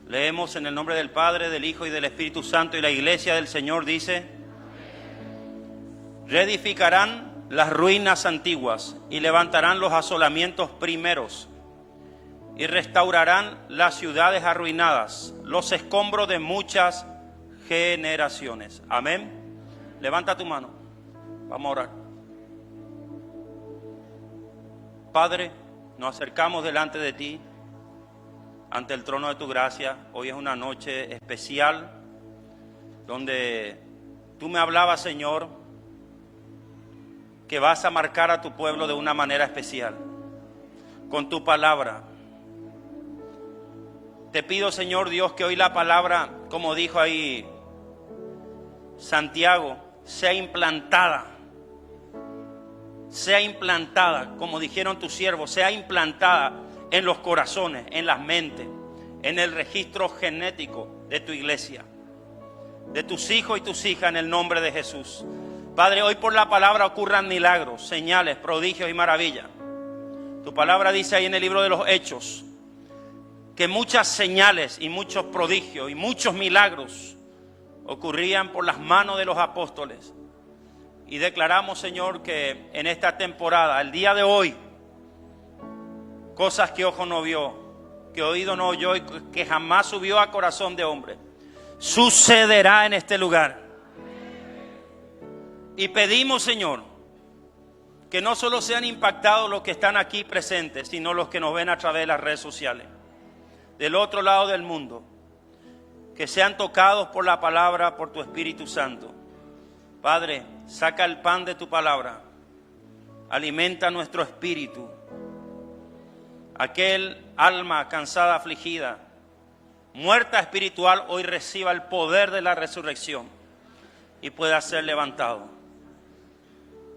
Leemos en el nombre del Padre, del Hijo y del Espíritu Santo, y la iglesia del Señor dice: reedificarán las ruinas antiguas y levantarán los asolamientos primeros y restaurarán las ciudades arruinadas, los escombros de muchas generaciones. Amén. Levanta tu mano. Vamos a orar. Padre, nos acercamos delante de ti, ante el trono de tu gracia. Hoy es una noche especial donde tú me hablabas, Señor, que vas a marcar a tu pueblo de una manera especial con tu palabra. Te pido, Señor Dios, que hoy la palabra, como dijo ahí Santiago, sea implantada, como dijeron tus siervos, sea implantada en los corazones, en las mentes, en el registro genético de tu iglesia, de tus hijos y tus hijas, en el nombre de Jesús. Padre, hoy por la palabra ocurran milagros, señales, prodigios y maravillas. Tu palabra dice ahí en el libro de los Hechos que muchas señales y muchos prodigios y muchos milagros ocurrían por las manos de los apóstoles. Y declaramos, Señor, que en esta temporada, el día de hoy, cosas que ojo no vio, que oído no oyó y que jamás subió a corazón de hombre, sucederá en este lugar. Y pedimos, Señor, que no solo sean impactados los que están aquí presentes, sino los que nos ven a través de las redes sociales, del otro lado del mundo, que sean tocados por la palabra, por tu Espíritu Santo. Padre, saca el pan de tu palabra, alimenta nuestro espíritu. Aquel alma cansada, afligida, muerta espiritual, hoy reciba el poder de la resurrección y pueda ser levantado.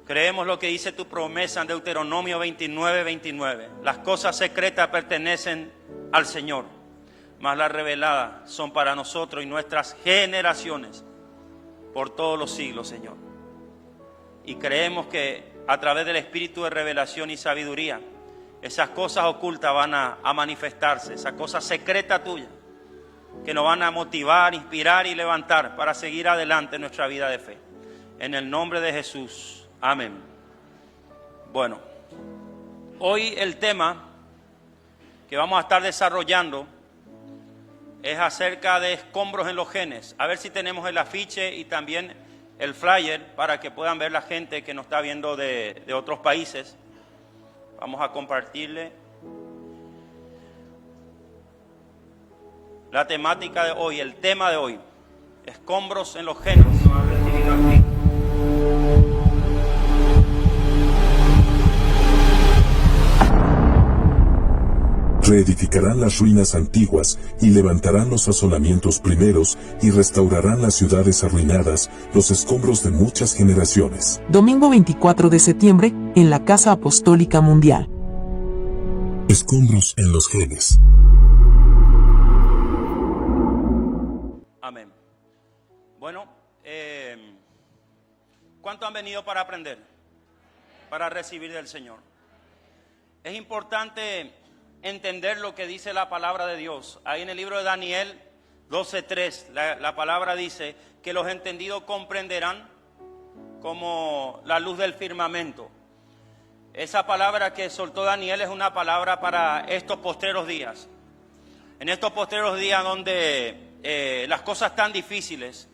Creemos lo que dice tu promesa en Deuteronomio 29:29. Las cosas secretas pertenecen al Señor, mas las reveladas son para nosotros y nuestras generaciones por todos los siglos, Señor. Y creemos que a través del espíritu de revelación y sabiduría, esas cosas ocultas van a manifestarse, esas cosas secretas tuyas, que nos van a motivar, inspirar y levantar para seguir adelante en nuestra vida de fe. En el nombre de Jesús, amén. Bueno, hoy el tema que vamos a estar desarrollando es acerca de escombros en los genes. A ver si tenemos el afiche y también el flyer para que puedan ver la gente que nos está viendo de otros países. Vamos a compartirle la temática de hoy, el tema de hoy: escombros en los genes. Reedificarán las ruinas antiguas y levantarán los asolamientos primeros y restaurarán las ciudades arruinadas, los escombros de muchas generaciones. Domingo 24 de septiembre, en la Casa Apostólica Mundial. Escombros en los genes. Amén. Bueno, ¿cuántos han venido para aprender? Para recibir del Señor. Es importante entender lo que dice la palabra de Dios. Ahí en el libro de Daniel 12:3, la palabra dice que los entendidos comprenderán como la luz del firmamento. Esa palabra que soltó Daniel es una palabra para estos postreros días. En estos postreros días donde las cosas están difíciles,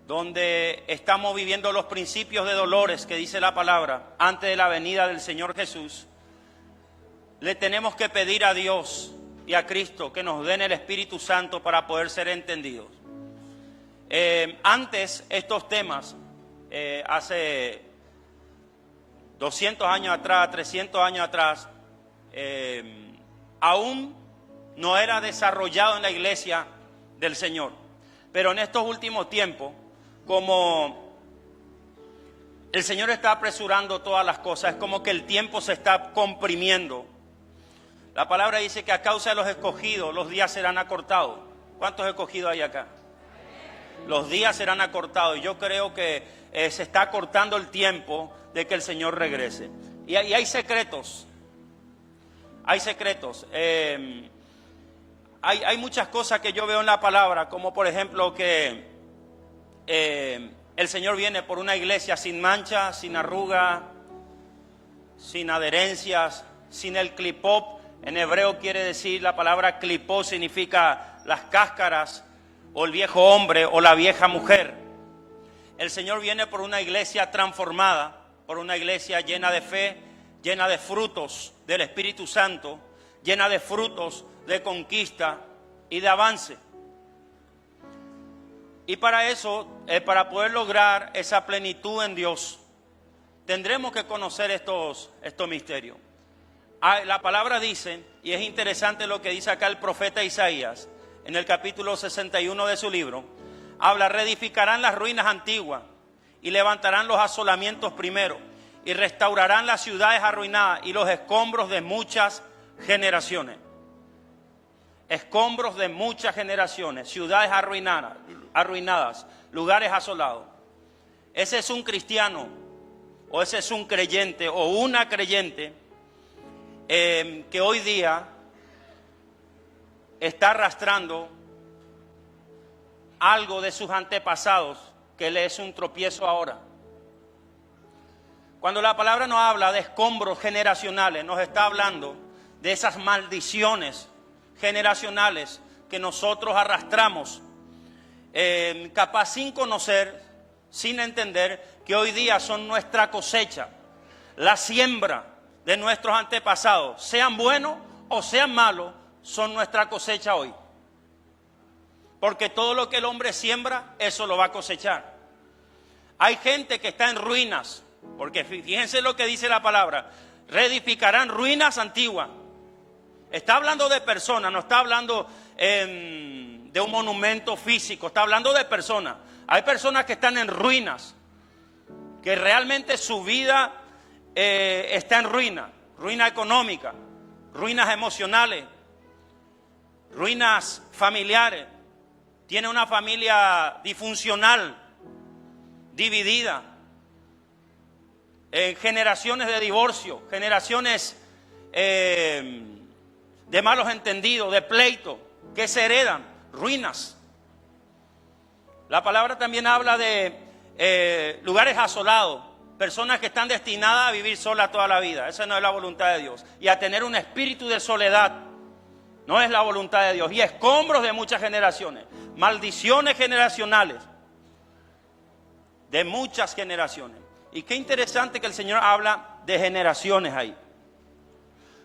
donde estamos viviendo los principios de dolores que dice la palabra antes de la venida del Señor Jesús, le tenemos que pedir a Dios y a Cristo que nos den el Espíritu Santo para poder ser entendidos. Antes estos temas, hace 200 años atrás, 300 años atrás, aún no era desarrollado en la iglesia del Señor. Pero en estos últimos tiempos, como el Señor está apresurando todas las cosas, es como que el tiempo se está comprimiendo. La palabra dice que a causa de los escogidos, los días serán acortados. ¿Cuántos escogidos hay acá? Los días serán acortados. Y yo creo que se está acortando el tiempo de que el Señor regrese. Y hay secretos. Hay secretos. hay muchas cosas que yo veo en la palabra, como por ejemplo que el Señor viene por una iglesia sin mancha, sin arruga, sin adherencias, sin el clipop. En hebreo quiere decir, la palabra clipó significa las cáscaras, o el viejo hombre, o la vieja mujer. El Señor viene por una iglesia transformada, por una iglesia llena de fe, llena de frutos del Espíritu Santo, llena de frutos de conquista y de avance. Y para eso, para poder lograr esa plenitud en Dios, tendremos que conocer estos misterios. La palabra dice, y es interesante lo que dice acá el profeta Isaías, en el capítulo 61 de su libro, habla: reedificarán las ruinas antiguas y levantarán los asolamientos primero y restaurarán las ciudades arruinadas y los escombros de muchas generaciones. Escombros de muchas generaciones, ciudades arruinadas, lugares asolados. Ese es un cristiano, o ese es un creyente o una creyente que hoy día está arrastrando algo de sus antepasados que le es un tropiezo ahora. Cuando la palabra nos habla de escombros generacionales, nos está hablando de esas maldiciones generacionales que nosotros arrastramos, capaz sin conocer, sin entender, que hoy día son nuestra cosecha, la siembra de nuestros antepasados, sean buenos o sean malos, son nuestra cosecha hoy. Porque todo lo que el hombre siembra, eso lo va a cosechar. Hay gente que está en ruinas, porque fíjense lo que dice la palabra: reedificarán ruinas antiguas. Está hablando de personas, no está hablando de un monumento físico, está hablando de personas. Hay personas que están en ruinas, que realmente su vida está en ruina, ruina económica, ruinas emocionales, ruinas familiares. Tiene una familia disfuncional, dividida, generaciones de divorcio, generaciones de malos entendidos, de pleito, que se heredan, ruinas. La palabra también habla de lugares asolados, personas que están destinadas a vivir solas toda la vida. Esa no es la voluntad de Dios. Y a tener un espíritu de soledad, no es la voluntad de Dios. Y escombros de muchas generaciones, maldiciones generacionales, de muchas generaciones. Y qué interesante que el Señor habla de generaciones ahí.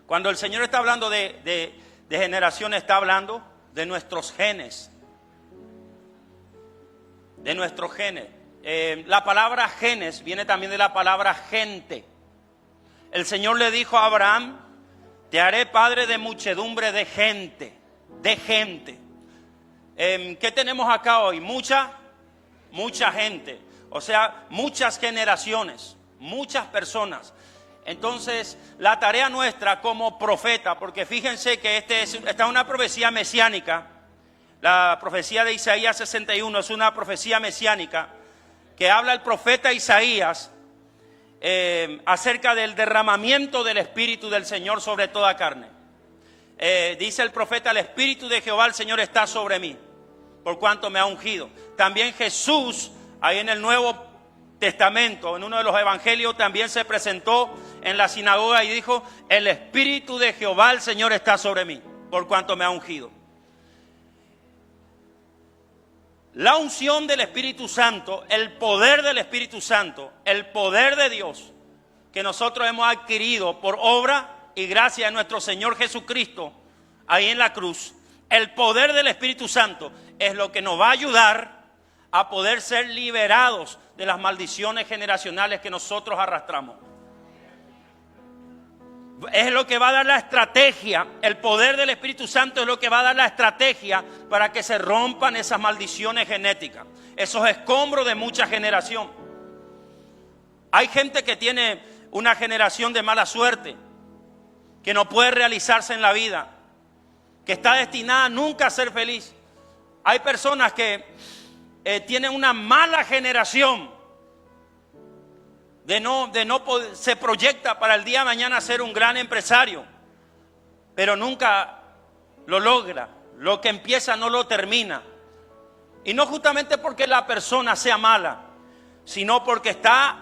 Cuando el Señor está hablando de generaciones, está hablando de nuestros genes. De nuestros genes. La palabra genes viene también de la palabra gente. El Señor le dijo a Abraham: te haré padre de muchedumbre de gente. De gente. ¿Qué tenemos acá hoy? Mucha gente. O sea, muchas generaciones, muchas personas. Entonces, la tarea nuestra como profeta, porque fíjense que esta es una profecía mesiánica. La profecía de Isaías 61 es una profecía mesiánica que habla el profeta Isaías acerca del derramamiento del Espíritu del Señor sobre toda carne. Dice el profeta: el Espíritu de Jehová el Señor está sobre mí, por cuanto me ha ungido. También Jesús, ahí en el Nuevo Testamento, en uno de los evangelios, también se presentó en la sinagoga y dijo: el Espíritu de Jehová el Señor está sobre mí, por cuanto me ha ungido. La unción del Espíritu Santo, el poder del Espíritu Santo, el poder de Dios que nosotros hemos adquirido por obra y gracia de nuestro Señor Jesucristo ahí en la cruz, el poder del Espíritu Santo es lo que nos va a ayudar a poder ser liberados de las maldiciones generacionales que nosotros arrastramos. Es lo que va a dar la estrategia, el poder del Espíritu Santo es lo que va a dar la estrategia para que se rompan esas maldiciones genéticas, esos escombros de mucha generación. Hay gente que tiene una generación de mala suerte, que no puede realizarse en la vida, que está destinada nunca a ser feliz. Hay personas que tienen una mala generación, se proyecta para el día de mañana ser un gran empresario, pero nunca lo logra, lo que empieza no lo termina. Y no justamente porque la persona sea mala, sino porque está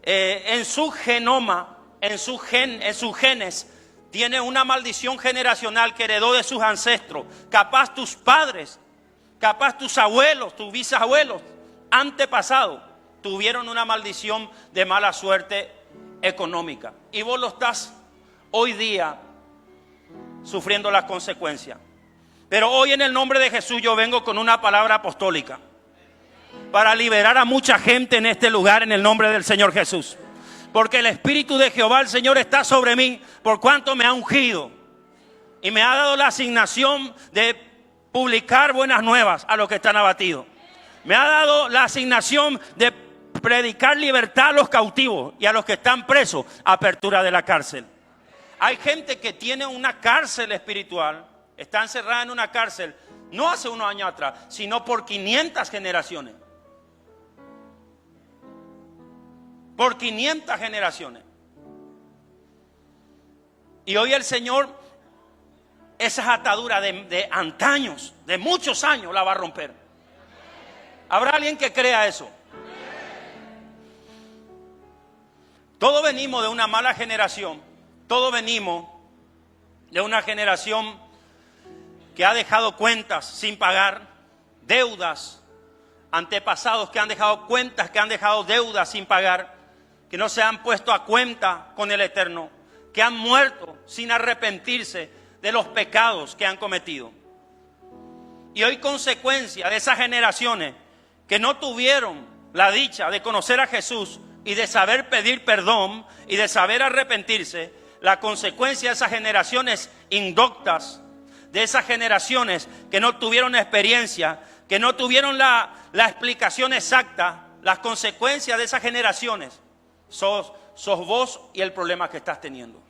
en su genoma, en sus genes, tiene una maldición generacional que heredó de sus ancestros. Capaz tus padres, capaz tus abuelos, tus bisabuelos, antepasados, tuvieron una maldición de mala suerte económica. Y vos lo estás hoy día sufriendo las consecuencias. Pero hoy en el nombre de Jesús yo vengo con una palabra apostólica para liberar a mucha gente en este lugar en el nombre del Señor Jesús. Porque el Espíritu de Jehová, el Señor, está sobre mí por cuanto me ha ungido y me ha dado la asignación de publicar buenas nuevas a los que están abatidos. Me ha dado la asignación de predicar libertad a los cautivos y a los que están presos, apertura de la cárcel. Hay gente que tiene una cárcel espiritual, está encerrada en una cárcel, no hace unos años atrás, sino por 500 generaciones. Por 500 generaciones. Y hoy el Señor, esas ataduras de antaños, de muchos años, la va a romper. ¿Habrá alguien que crea eso? Todos venimos de una mala generación. Todos venimos de una generación que ha dejado cuentas sin pagar, deudas, antepasados que han dejado cuentas, que han dejado deudas sin pagar, que no se han puesto a cuenta con el Eterno, que han muerto sin arrepentirse de los pecados que han cometido. Y hoy, consecuencia de esas generaciones que no tuvieron la dicha de conocer a Jesús y de saber pedir perdón y de saber arrepentirse, la consecuencia de esas generaciones indoctas, de esas generaciones que no tuvieron experiencia, que no tuvieron la explicación exacta, las consecuencias de esas generaciones sos vos y el problema que estás teniendo.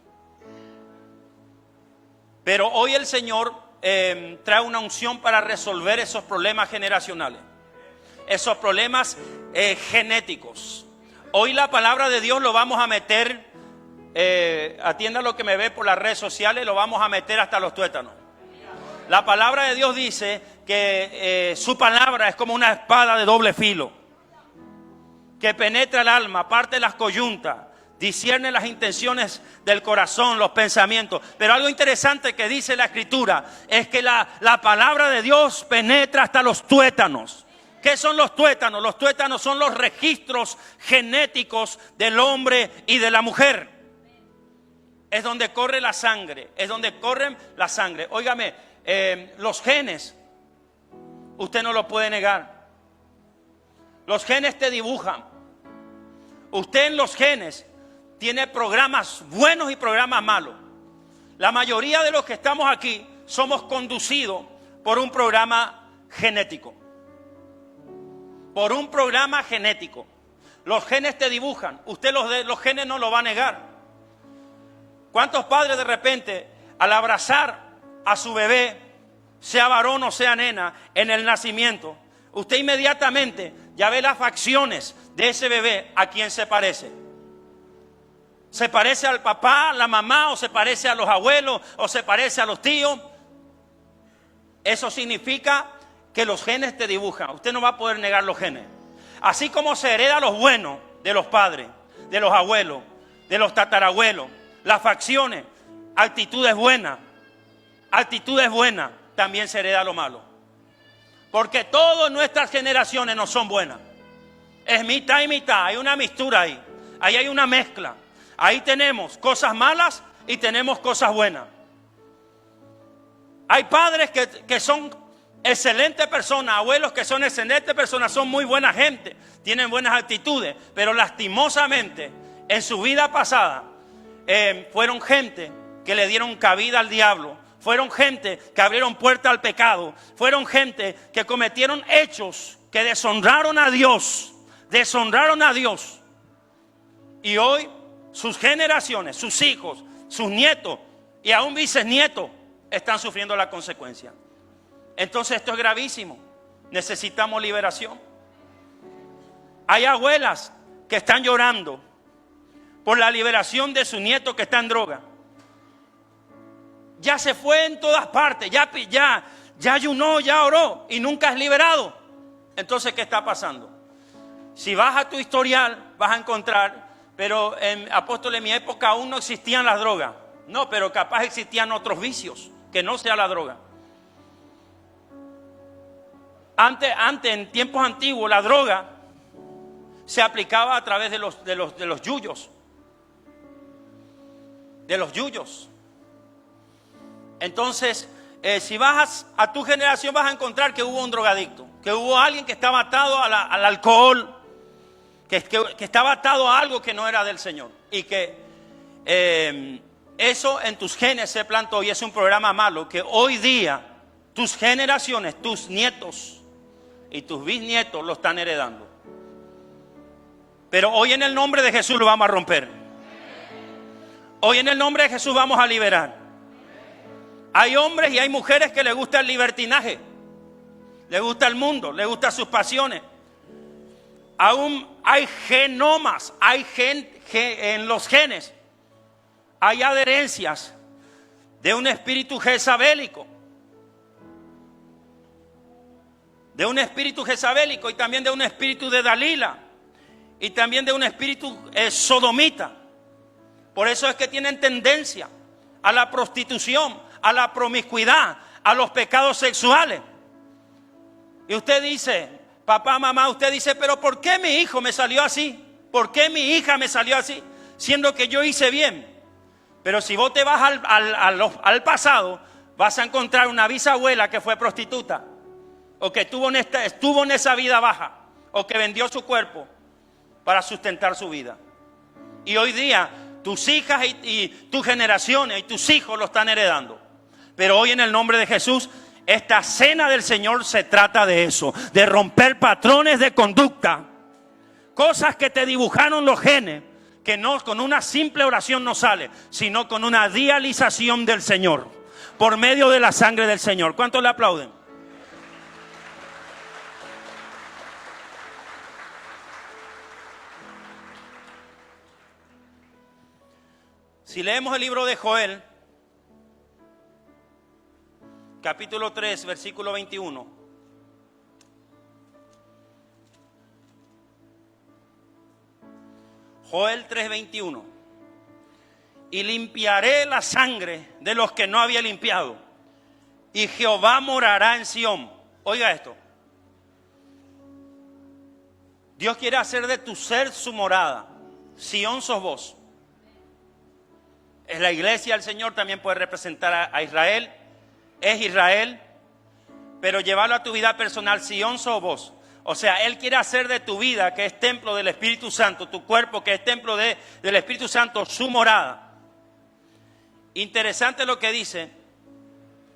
Pero hoy el Señor trae una unción para resolver esos problemas generacionales, esos problemas genéticos. Hoy la palabra de Dios lo vamos a meter, atienda lo que me ve por las redes sociales, lo vamos a meter hasta los tuétanos. La palabra de Dios dice que su palabra es como una espada de doble filo, que penetra el alma, parte las coyuntas, discierne las intenciones del corazón, los pensamientos. Pero algo interesante que dice la Escritura es que la palabra de Dios penetra hasta los tuétanos. ¿Qué son los tuétanos? Los tuétanos son los registros genéticos del hombre y de la mujer. Es donde corre la sangre, es donde corre la sangre. Óigame, los genes, usted no lo puede negar. Los genes te dibujan. Usted en los genes tiene programas buenos y programas malos. La mayoría de los que estamos aquí somos conducidos por un programa genético. Por un programa genético. Los genes te dibujan. Usted los genes no lo va a negar. ¿Cuántos padres de repente al abrazar a su bebé, sea varón o sea nena, en el nacimiento, usted inmediatamente ya ve las facciones de ese bebé a quien se parece? ¿Se parece al papá, a la mamá, o se parece a los abuelos, o se parece a los tíos? Eso significa que los genes te dibujan. Usted no va a poder negar los genes. Así como se hereda los buenos de los padres, de los abuelos, de los tatarabuelos, las facciones, actitudes buenas, también se hereda lo malo. Porque todas nuestras generaciones no son buenas. Es mitad y mitad, hay una mixtura ahí. Ahí hay una mezcla. Ahí tenemos cosas malas y tenemos cosas buenas. Hay padres que son excelentes personas, abuelos que son excelentes personas, son muy buena gente, tienen buenas actitudes, pero lastimosamente en su vida pasada fueron gente que le dieron cabida al diablo, fueron gente que abrieron puerta al pecado, fueron gente que cometieron hechos que deshonraron a Dios. Y hoy sus generaciones, sus hijos, sus nietos y aún bisnietos están sufriendo la consecuencia. Entonces esto es gravísimo. Necesitamos liberación. Hay abuelas que están llorando por la liberación de su nieto que está en droga. Ya se fue en todas partes, ya ya ayunó, ya oró y nunca es liberado. Entonces, ¿qué está pasando? Si vas a tu historial, vas a encontrar, pero apóstol, en mi época aún no existían las drogas. No, pero capaz existían otros vicios, que no sea la droga. Antes, en tiempos antiguos, la droga se aplicaba a través de los yuyos. De los yuyos. Entonces, si vas a tu generación, vas a encontrar que hubo un drogadicto, que hubo alguien que estaba atado al alcohol, que estaba atado a algo que no era del Señor. Y que eso en tus genes se plantó, y es un programa malo que hoy día tus generaciones, tus nietos y tus bisnietos lo están heredando. Pero hoy en el nombre de Jesús lo vamos a romper. Hoy en el nombre de Jesús vamos a liberar. Hay hombres y hay mujeres que les gusta el libertinaje, les gusta el mundo, les gustan sus pasiones. Aún hay genomas, en los genes hay adherencias de un espíritu jezabélico. De un espíritu jezabélico y también de un espíritu de Dalila. Y también de un espíritu sodomita. Por eso es que tienen tendencia a la prostitución, a la promiscuidad, a los pecados sexuales. Y usted dice, papá, mamá, usted dice, pero ¿por qué mi hijo me salió así? ¿Por qué mi hija me salió así? Siendo que yo hice bien. Pero si vos te vas al pasado, vas a encontrar una bisabuela que fue prostituta, o que estuvo en esa vida baja, o que vendió su cuerpo para sustentar su vida. Y hoy día tus hijas y tus generaciones y tus hijos lo están heredando. Pero hoy en el nombre de Jesús, esta cena del Señor se trata de eso, de romper patrones de conducta, cosas que te dibujaron los genes, que no con una simple oración no sale, sino con una dialización del Señor, por medio de la sangre del Señor. ¿Cuántos le aplauden? Si leemos el libro de Joel, capítulo 3, versículo 21. Joel 3, 21. Y limpiaré la sangre de los que no había limpiado, y Jehová morará en Sión. Oiga esto. Dios quiere hacer de tu ser su morada. Sión sos vos. Es la iglesia del Señor, también puede representar a Israel. Es Israel, pero llevarlo a tu vida personal, Sión sos vos. O sea, Él quiere hacer de tu vida, que es templo del Espíritu Santo, tu cuerpo, que es templo del Espíritu Santo, su morada. Interesante lo que dice,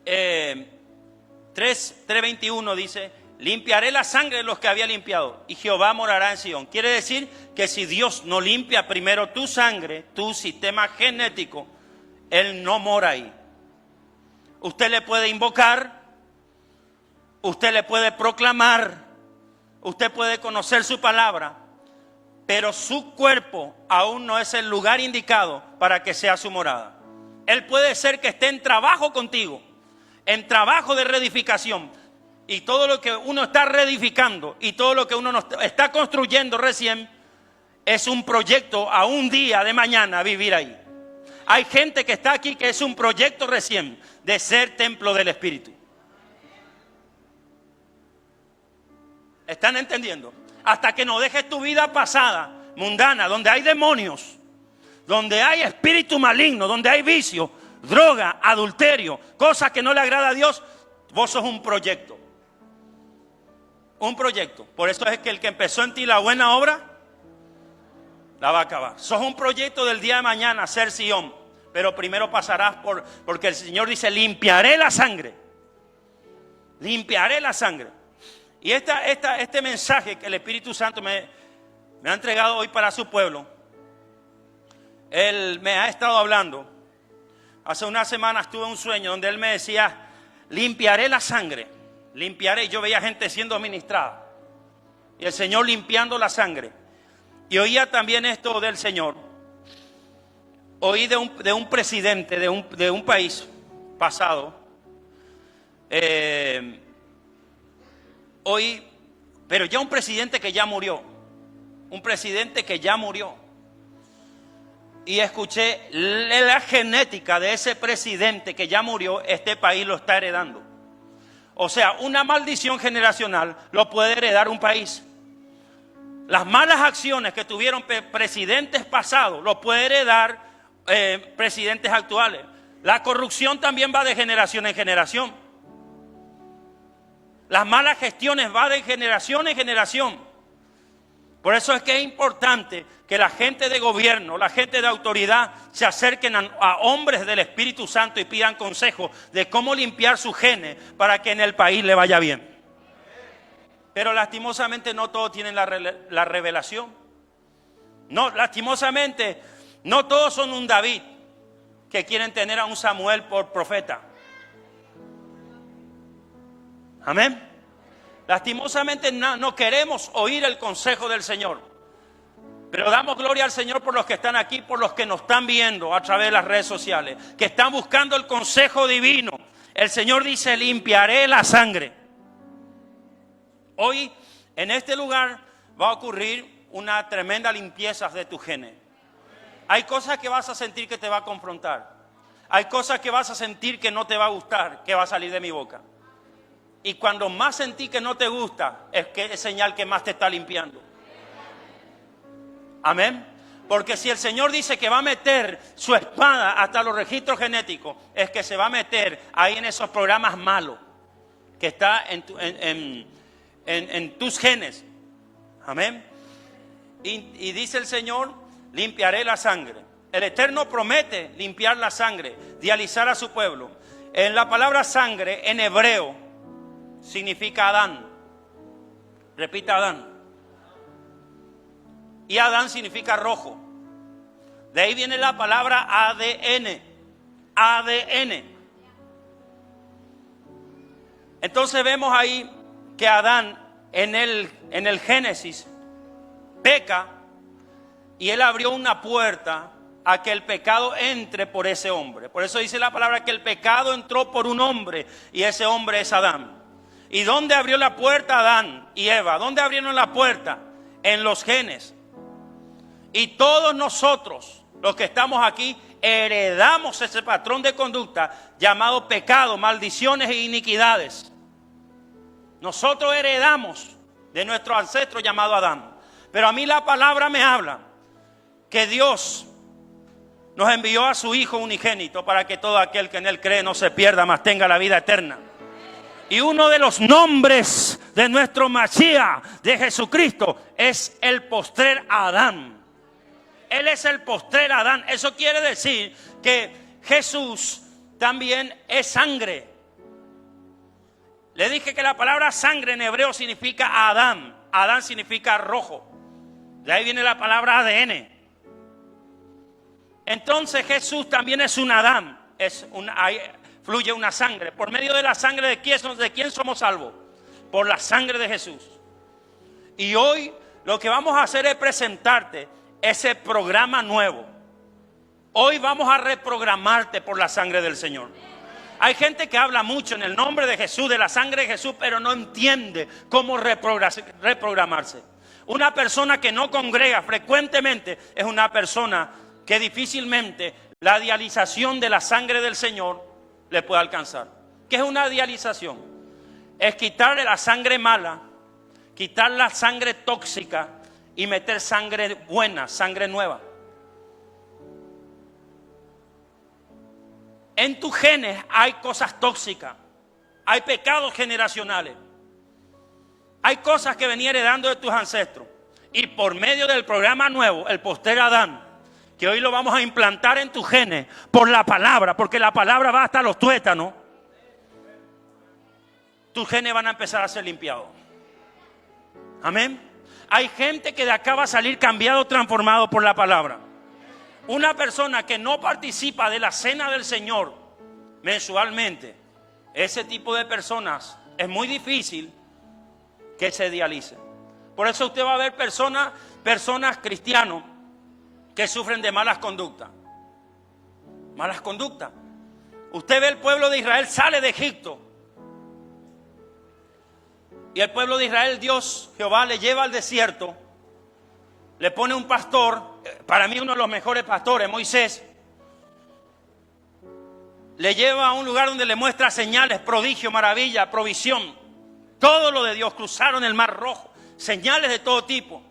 3:21 dice, limpiaré la sangre de los que había limpiado, y Jehová morará en Sión. Quiere decir que si Dios no limpia primero tu sangre, tu sistema genético, Él no mora ahí. Usted le puede invocar, usted le puede proclamar, usted puede conocer su palabra, pero su cuerpo aún no es el lugar indicado para que sea su morada. Él puede ser que esté en trabajo contigo, en trabajo de reedificación, y todo lo que uno está reedificando y todo lo que uno está construyendo recién es un proyecto a un día de mañana vivir ahí. Hay gente que está aquí que es un proyecto recién de ser templo del Espíritu. ¿Están entendiendo? Hasta que no dejes tu vida pasada, mundana, donde hay demonios, donde hay espíritu maligno, donde hay vicio, droga, adulterio, cosas que no le agrada a Dios, vos sos un proyecto. Un proyecto. Por eso es que el que empezó en ti la buena obra la va a acabar. Sos un proyecto del día de mañana, ser Sión. Pero primero pasarás porque el Señor dice, limpiaré la sangre. Limpiaré la sangre. Y este mensaje que el Espíritu Santo me ha entregado hoy para su pueblo, Él me ha estado hablando. Hace unas semanas tuve un sueño donde Él me decía, limpiaré la sangre. Limpiaré. Y yo veía gente siendo ministrada. Y el Señor limpiando la sangre. Y oía también esto del Señor. Oí de un presidente de un país pasado. oí, pero ya un presidente que ya murió, un presidente que ya murió. Y escuché la genética de ese presidente que ya murió, este país lo está heredando. O sea, una maldición generacional lo puede heredar un país. Las malas acciones que tuvieron presidentes pasados lo puede heredar presidentes actuales. La corrupción también va de generación en generación. Las malas gestiones van de generación en generación. Por eso es que es importante que la gente de gobierno, la gente de autoridad se acerquen a hombres del Espíritu Santo y pidan consejo de cómo limpiar sus genes para que en el país le vaya bien. Pero lastimosamente no todos tienen la revelación. No, lastimosamente no todos son un David que quieren tener a un Samuel por profeta. Amén. Lastimosamente no queremos oír el consejo del Señor. Pero damos gloria al Señor por los que están aquí, por los que nos están viendo a través de las redes sociales, que están buscando el consejo divino. El Señor dice, limpiaré la sangre. Hoy en este lugar va a ocurrir una tremenda limpieza de tus genes. Hay cosas que vas a sentir que te va a confrontar. Hay cosas que vas a sentir que no te va a gustar, que va a salir de mi boca. Y cuando más sentí que no te gusta, es señal que más te está limpiando. Amén. Porque si el Señor dice que va a meter su espada hasta los registros genéticos, es que se va a meter ahí en esos programas malos que está en tus genes. Amén. Y dice el Señor, limpiaré la sangre. El Eterno promete limpiar la sangre, dializar a su pueblo. En la palabra sangre, en hebreo, significa Adán. Repita, Adán. Y Adán significa rojo. De ahí viene la palabra ADN. ADN. Entonces vemos ahí que Adán en el Génesis peca y él abrió una puerta a que el pecado entre por ese hombre. Por eso dice la palabra que el pecado entró por un hombre y ese hombre es Adán. ¿Y dónde abrió la puerta Adán y Eva? ¿Dónde abrieron la puerta? En los genes. Y todos nosotros, los que estamos aquí, heredamos ese patrón de conducta llamado pecado, maldiciones e iniquidades. Nosotros heredamos de nuestro ancestro llamado Adán. Pero a mí la palabra me habla que Dios nos envió a su Hijo unigénito para que todo aquel que en Él cree no se pierda, mas tenga la vida eterna. Y uno de los nombres de nuestro Mashiach, de Jesucristo, es el postrer Adán. Él es el postrer Adán. Eso quiere decir que Jesús también es sangre. Le dije que la palabra sangre en hebreo significa Adán. Adán significa rojo. De ahí viene la palabra ADN. Entonces Jesús también es un Adán. Ahí fluye una sangre. ¿Por medio de la sangre de quién somos salvos? Por la sangre de Jesús. Y hoy lo que vamos a hacer es presentarte ese programa nuevo. Hoy vamos a reprogramarte por la sangre del Señor. Hay gente que habla mucho en el nombre de Jesús, de la sangre de Jesús, pero no entiende cómo reprogramarse. Una persona que no congrega frecuentemente es una persona que difícilmente la dialización de la sangre del Señor le puede alcanzar. ¿Qué es una dialización? Es quitarle la sangre mala, quitar la sangre tóxica y meter sangre buena, sangre nueva. En tus genes hay cosas tóxicas, hay pecados generacionales, hay cosas que venían heredando de tus ancestros. Y por medio del programa nuevo, el postrer Adán, que hoy lo vamos a implantar en tus genes por la palabra, porque la palabra va hasta los tuétanos, tus genes van a empezar a ser limpiados. Amén. Hay gente que de acá va a salir cambiado, transformado por la palabra. Una persona que no participa de la cena del Señor mensualmente, ese tipo de personas es muy difícil que se dialicen. Por eso usted va a ver personas cristianos que sufren de malas conductas. Malas conductas. Usted ve el pueblo de Israel sale de Egipto. Y el pueblo de Israel, Dios, Jehová, le lleva al desierto, le pone un pastor, para mí uno de los mejores pastores, Moisés, le lleva a un lugar donde le muestra señales, prodigio, maravilla, provisión, todo lo de Dios. Cruzaron el Mar Rojo, señales de todo tipo.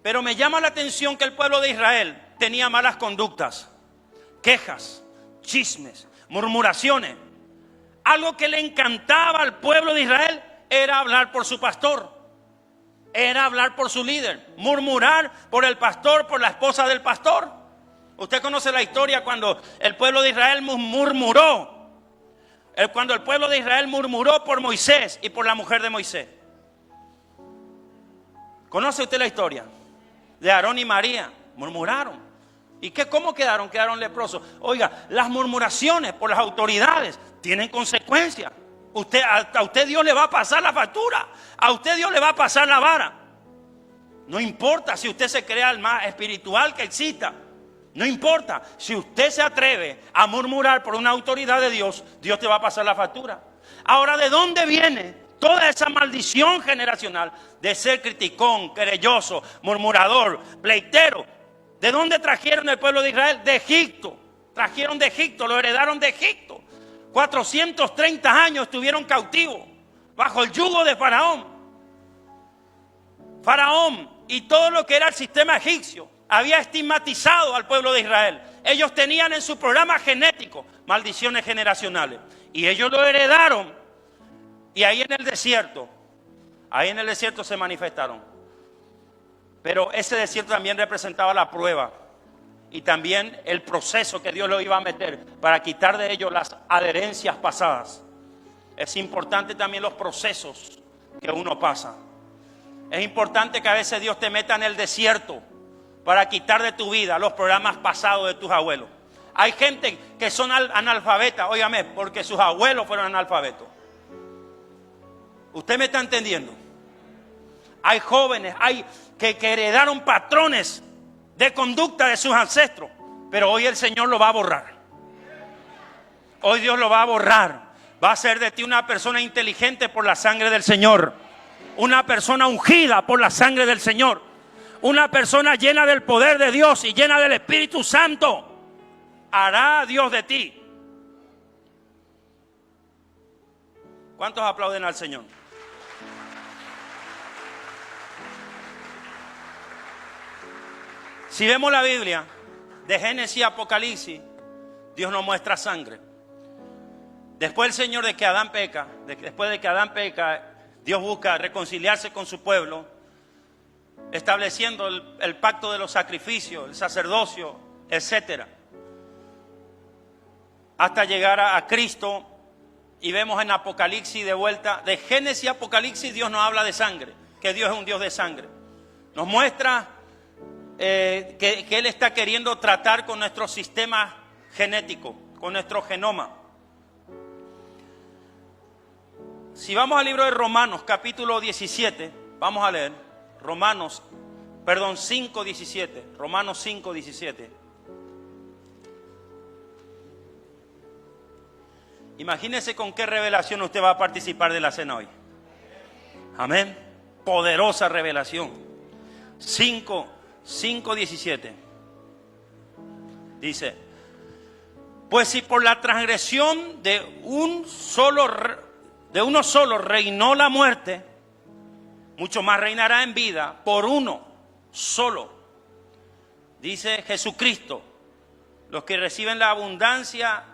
Pero me llama la atención que el pueblo de Israel tenía malas conductas, quejas, chismes, murmuraciones. Algo que le encantaba al pueblo de Israel era hablar por su pastor, era hablar por su líder, murmurar por el pastor, por la esposa del pastor. Usted conoce la historia cuando el pueblo de Israel murmuró. Cuando el pueblo de Israel murmuró por Moisés y por la mujer de Moisés. ¿Conoce usted la historia? De Aarón y María. Murmuraron. ¿Y cómo quedaron? Quedaron leprosos. Oiga, las murmuraciones por las autoridades tienen consecuencias. A usted Dios le va a pasar la factura. A usted Dios le va a pasar la vara. No importa si usted se crea el más espiritual que exista. No importa, si usted se atreve a murmurar por una autoridad de Dios, Dios te va a pasar la factura. Ahora, ¿de dónde viene toda esa maldición generacional de ser criticón, querelloso, murmurador, pleitero? ¿De dónde trajeron el pueblo de Israel? De Egipto. Trajeron de Egipto, lo heredaron de Egipto. 430 años estuvieron cautivos bajo el yugo de Faraón. Faraón y todo lo que era el sistema egipcio había estigmatizado al pueblo de Israel. Ellos tenían en su programa genético maldiciones generacionales. Y ellos lo heredaron. Y ahí en el desierto se manifestaron. Pero ese desierto también representaba la prueba. Y también el proceso que Dios lo iba a meter para quitar de ellos las adherencias pasadas. Es importante también los procesos que uno pasa. Es importante que a veces Dios te meta en el desierto para quitar de tu vida los programas pasados de tus abuelos. Hay gente que son analfabetas, óigame, porque sus abuelos fueron analfabetos. ¿Usted me está entendiendo? Hay jóvenes, que heredaron patrones de conducta de sus ancestros, pero hoy el Señor lo va a borrar. Hoy Dios lo va a borrar. Va a hacer de ti una persona inteligente por la sangre del Señor. Una persona ungida por la sangre del Señor. Una persona llena del poder de Dios y llena del Espíritu Santo. Hará Dios de ti. ¿Cuántos aplauden al Señor? Si vemos la Biblia, de Génesis y Apocalipsis, Dios nos muestra sangre. Después el Señor después de que Adán peca, Dios busca reconciliarse con su pueblo, estableciendo el pacto de los sacrificios, el sacerdocio, etc. Hasta llegar a Cristo. Y vemos en Apocalipsis de vuelta, de Génesis y Apocalipsis, Dios nos habla de sangre, que Dios es un Dios de sangre. Nos muestra que Él está queriendo tratar con nuestro sistema genético, con nuestro genoma. Si vamos al libro de Romanos, capítulo 17, vamos a leer Romanos 5:17. Romanos 5:17. Imagínese con qué revelación usted va a participar de la cena hoy. Amén. Poderosa revelación. 5:17. Dice: pues si por la transgresión de uno solo reinó la muerte, mucho más reinará en vida por uno solo. Dice Jesucristo, los que reciben la abundancia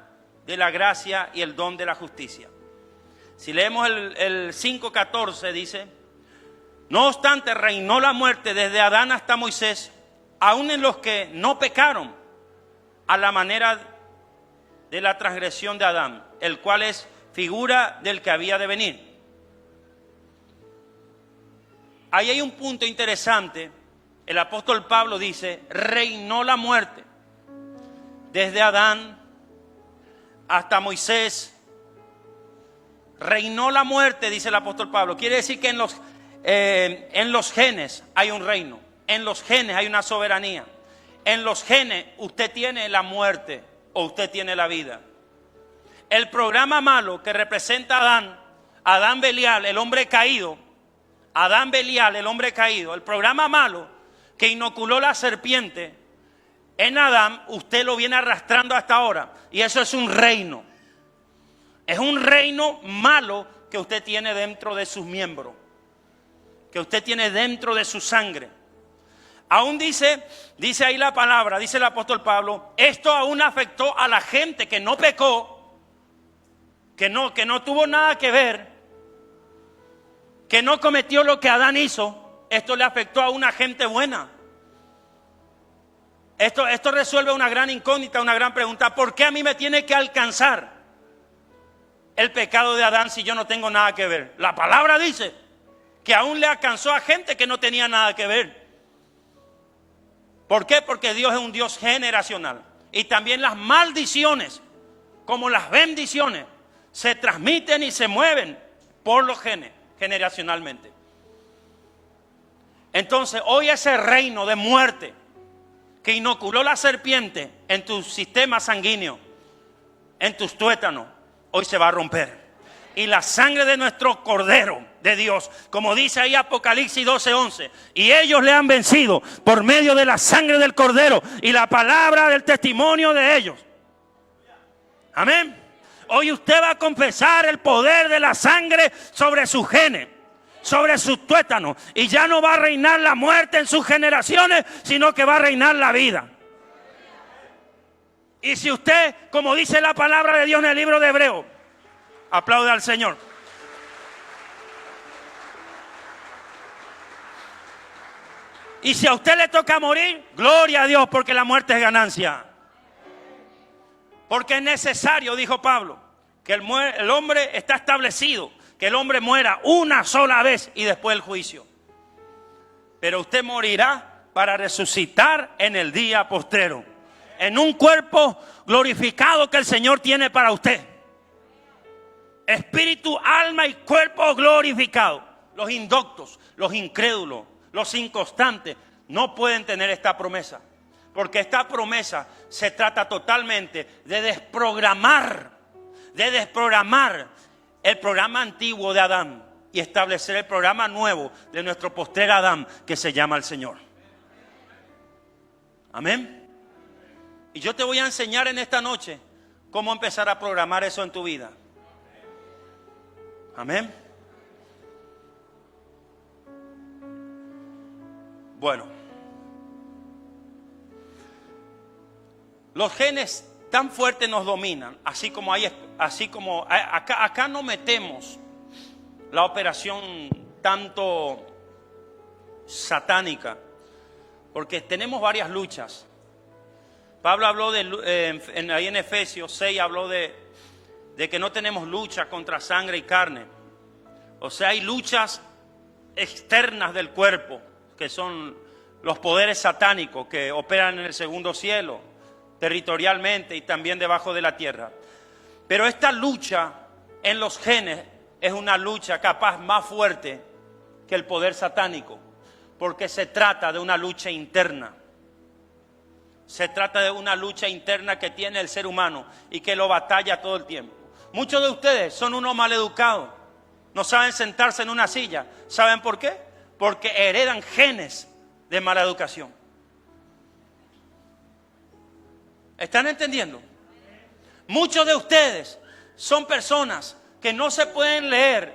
de la gracia y el don de la justicia. Si leemos el 5:14, dice: no obstante reinó la muerte desde Adán hasta Moisés, aun en los que no pecaron, a la manera de la transgresión de Adán, el cual es figura del que había de venir. Ahí hay un punto interesante. El apóstol Pablo dice: reinó la muerte desde Adán hasta Moisés. Reinó la muerte, dice el apóstol Pablo. Quiere decir que en los genes hay un reino. En los genes hay una soberanía. En los genes usted tiene la muerte o usted tiene la vida. El programa malo que representa a Adán Adán Belial, el hombre caído, Adán Belial, el hombre caído, el programa malo que inoculó la serpiente en Adán, usted lo viene arrastrando hasta ahora. Y eso es un reino. Es un reino malo que usted tiene dentro de sus miembros, que usted tiene dentro de su sangre. Aún dice ahí la palabra, dice el apóstol Pablo, esto aún afectó a la gente que no pecó, que no tuvo nada que ver, que no cometió lo que Adán hizo. Esto le afectó a una gente buena. Esto resuelve una gran incógnita, una gran pregunta. ¿Por qué a mí me tiene que alcanzar el pecado de Adán si yo no tengo nada que ver? La palabra dice que aún le alcanzó a gente que no tenía nada que ver. ¿Por qué? Porque Dios es un Dios generacional. Y también las maldiciones, como las bendiciones, se transmiten y se mueven por los genes, generacionalmente. Entonces, hoy ese reino de muerte que inoculó la serpiente en tu sistema sanguíneo, en tus tuétanos, hoy se va a romper. Y la sangre de nuestro Cordero de Dios, como dice ahí Apocalipsis 12:11, y ellos le han vencido por medio de la sangre del Cordero y la palabra del testimonio de ellos. Amén. Hoy usted va a confesar el poder de la sangre sobre sus genes, sobre sus tuétanos, y ya no va a reinar la muerte en sus generaciones, sino que va a reinar la vida. Y si usted, como dice la palabra de Dios en el libro de Hebreos, aplaude al Señor. Y si a usted le toca morir, gloria a Dios, porque la muerte es ganancia. Porque es necesario, dijo Pablo, que el hombre está establecido, que el hombre muera una sola vez y después el juicio. Pero usted morirá para resucitar en el día postrero, en un cuerpo glorificado que el Señor tiene para usted. Espíritu, alma y cuerpo glorificado. Los indoctos, los incrédulos, los inconstantes no pueden tener esta promesa. Porque esta promesa se trata totalmente de desprogramar el programa antiguo de Adán y establecer el programa nuevo de nuestro postrer Adán, que se llama el Señor. Amén. Y yo te voy a enseñar en esta noche cómo empezar a programar eso en tu vida. Amén. Bueno, los genes tan fuertes nos dominan, así como acá no metemos la operación tanto satánica, porque tenemos varias luchas. Pablo habló ahí en Efesios 6 habló de que no tenemos lucha contra sangre y carne. O sea, hay luchas externas del cuerpo, que son los poderes satánicos que operan en el segundo cielo, territorialmente y también debajo de la tierra. Pero esta lucha en los genes es una lucha capaz más fuerte que el poder satánico, porque se trata de una lucha interna. Se trata de una lucha interna que tiene el ser humano y que lo batalla todo el tiempo. Muchos de ustedes son unos maleducados, no saben sentarse en una silla. ¿Saben por qué? Porque heredan genes de mala educación. ¿Están entendiendo? Muchos de ustedes son personas que no se pueden leer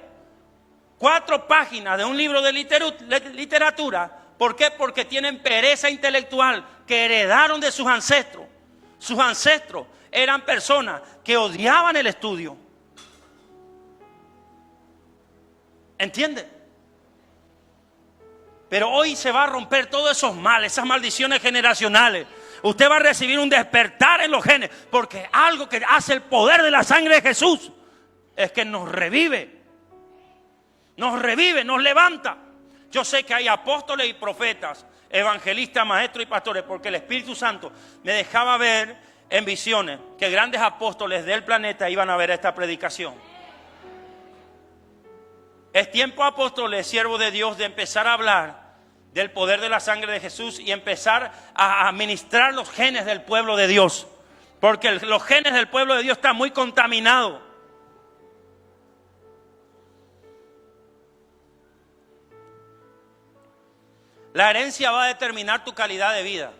4 páginas de un libro de literatura. ¿Por qué? Porque tienen pereza intelectual que heredaron de sus ancestros. Sus ancestros eran personas que odiaban el estudio. ¿Entienden? Pero hoy se va a romper todos esos males, esas maldiciones generacionales. Usted va a recibir un despertar en los genes, porque algo que hace el poder de la sangre de Jesús es que nos revive, nos levanta. Yo sé que hay apóstoles y profetas, evangelistas, maestros y pastores, porque el Espíritu Santo me dejaba ver en visiones que grandes apóstoles del planeta iban a ver esta predicación. Es tiempo, apóstoles, siervos de Dios, de empezar a hablar del poder de la sangre de Jesús y empezar a administrar los genes del pueblo de Dios, porque los genes del pueblo de Dios están muy contaminados. La herencia va a determinar tu calidad de vida.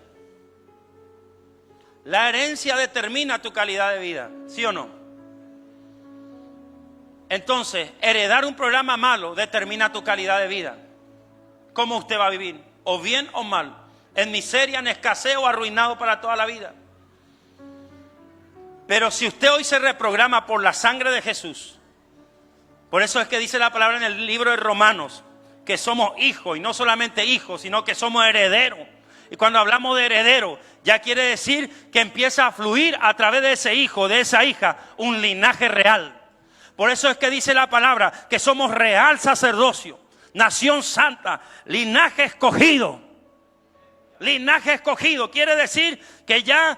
La herencia determina tu calidad de vida, ¿sí o no? Entonces, heredar un programa malo determina tu calidad de vida. ¿Cómo usted va a vivir? O bien o mal. En miseria, en escasez o arruinado para toda la vida. Pero si usted hoy se reprograma por la sangre de Jesús, por eso es que dice la palabra en el libro de Romanos, que somos hijos, y no solamente hijos, sino que somos herederos. Y cuando hablamos de heredero, ya quiere decir que empieza a fluir a través de ese hijo, de esa hija, un linaje real. Por eso es que dice la palabra que somos real sacerdocio, nación santa, linaje escogido. Linaje escogido quiere decir que ya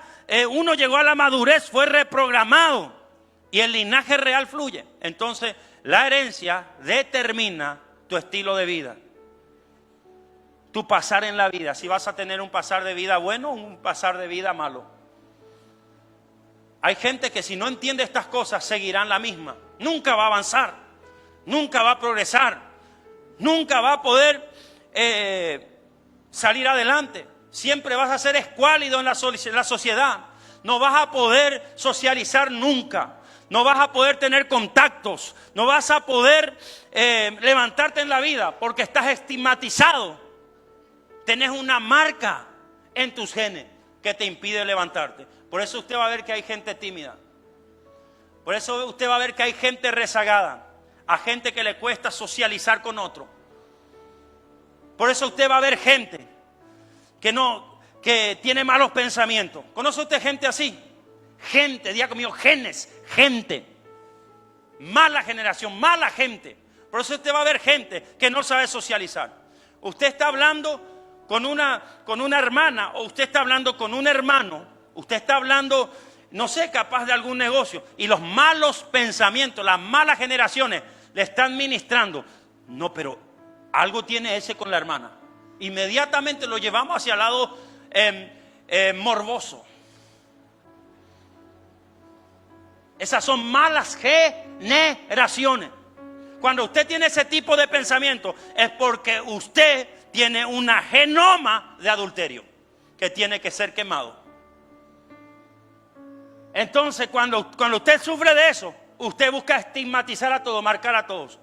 uno llegó a la madurez, fue reprogramado y el linaje real fluye. Entonces la herencia determina tu estilo de vida, tu pasar en la vida. Si vas a tener un pasar de vida bueno o un pasar de vida malo. Hay gente que si no entiende estas cosas seguirán la misma. Nunca va a avanzar, nunca va a progresar, nunca va a poder salir adelante. Siempre vas a ser escuálido en la sociedad. No vas a poder socializar nunca. No vas a poder tener contactos. No vas a poder levantarte en la vida porque estás estigmatizado. Tenés una marca en tus genes que te impide levantarte. Por eso usted va a ver que hay gente tímida. Por eso usted va a ver que hay gente rezagada. A gente que le cuesta socializar con otro. Por eso usted va a ver gente que tiene malos pensamientos. ¿Conoce usted gente así? Gente, diga conmigo, genes, gente. Mala generación, mala gente. Por eso usted va a ver gente que no sabe socializar. Usted está hablando con una hermana o usted está hablando con un hermano. Usted está hablando, no sé, capaz de algún negocio. Y los malos pensamientos, las malas generaciones le están ministrando. No, pero algo tiene ese con la hermana. Inmediatamente lo llevamos hacia el lado morboso. Esas son malas generaciones. Cuando usted tiene ese tipo de pensamiento es porque usted tiene una genoma de adulterio que tiene que ser quemado. Entonces cuando usted sufre de eso, usted busca estigmatizar a todos, marcar a todos.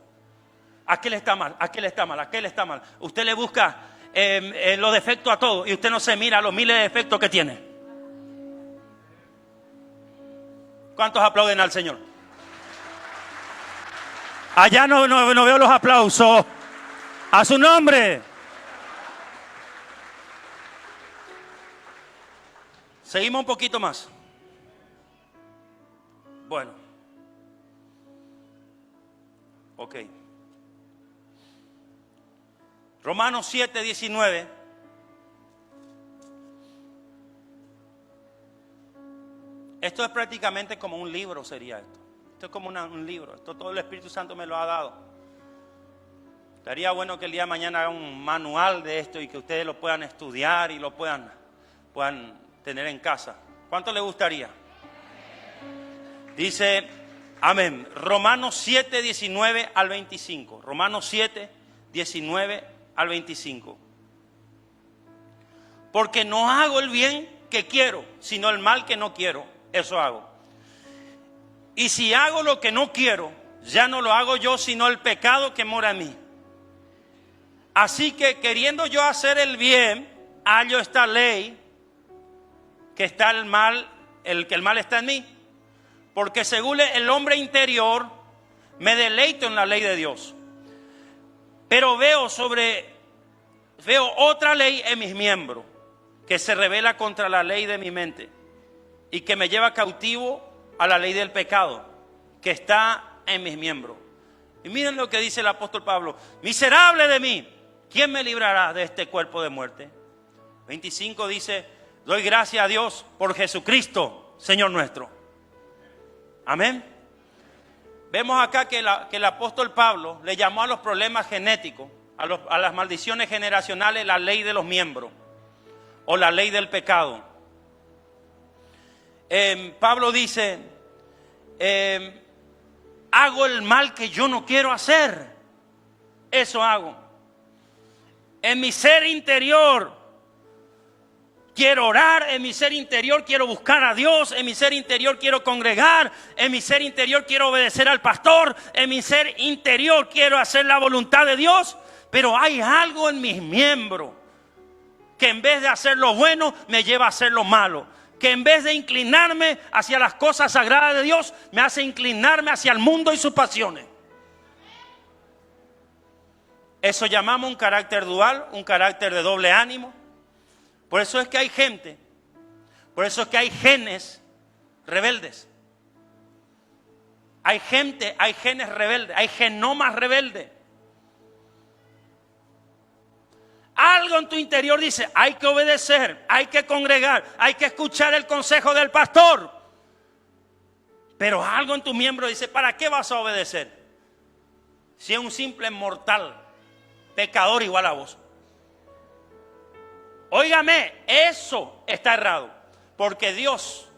Aquel está mal, aquel está mal, aquel está mal. Usted le busca los defectos a todos y usted no se mira los miles de defectos que tiene. ¿Cuántos aplauden al Señor? Allá no veo los aplausos. A su nombre. Seguimos un poquito más. Bueno. Ok. Romanos 7, 19. Esto es prácticamente como un libro, sería esto. Esto es como un libro. Esto todo el Espíritu Santo me lo ha dado. Estaría bueno que el día de mañana haga un manual de esto y que ustedes lo puedan estudiar y lo puedan tener en casa. ¿Cuánto les gustaría? Dice, amén. Romanos 7, 19 al 25. Romanos 7, 19 al 25. Porque no hago el bien que quiero, sino el mal que no quiero. Eso hago. Y si hago lo que no quiero, ya no lo hago yo, sino el pecado que mora en mí. Así que queriendo yo hacer el bien, hallo esta ley, que está el mal está en mí. Porque según el hombre interior, me deleito en la ley de Dios. Pero veo otra ley en mis miembros, que se revela contra la ley de mi mente y que me lleva cautivo a la ley del pecado que está en mis miembros. Y miren lo que dice el apóstol Pablo: miserable de mí, ¿quién me librará de este cuerpo de muerte? 25 dice: doy gracias a Dios por Jesucristo, Señor nuestro. Amén. Vemos acá que el apóstol Pablo le llamó a los problemas genéticos, a las maldiciones generacionales, la ley de los miembros o la ley del pecado. Pablo dice, hago el mal que yo no quiero hacer. Eso hago. En mi ser interior quiero orar, en mi ser interior quiero buscar a Dios, en mi ser interior quiero congregar, en mi ser interior quiero obedecer al pastor, en mi ser interior quiero hacer la voluntad de Dios, pero hay algo en mis miembros que en vez de hacer lo bueno me lleva a hacer lo malo, que en vez de inclinarme hacia las cosas sagradas de Dios me hace inclinarme hacia el mundo y sus pasiones. Eso llamamos un carácter dual, un carácter de doble ánimo. Por eso es que hay gente, por eso es que hay genes rebeldes. Hay gente, hay genes rebeldes, hay genomas rebeldes. Algo en tu interior dice, hay que obedecer, hay que congregar, hay que escuchar el consejo del pastor. Pero algo en tu miembro dice, ¿para qué vas a obedecer? Si es un simple mortal, pecador igual a vos. Óigame, eso está errado, porque Dios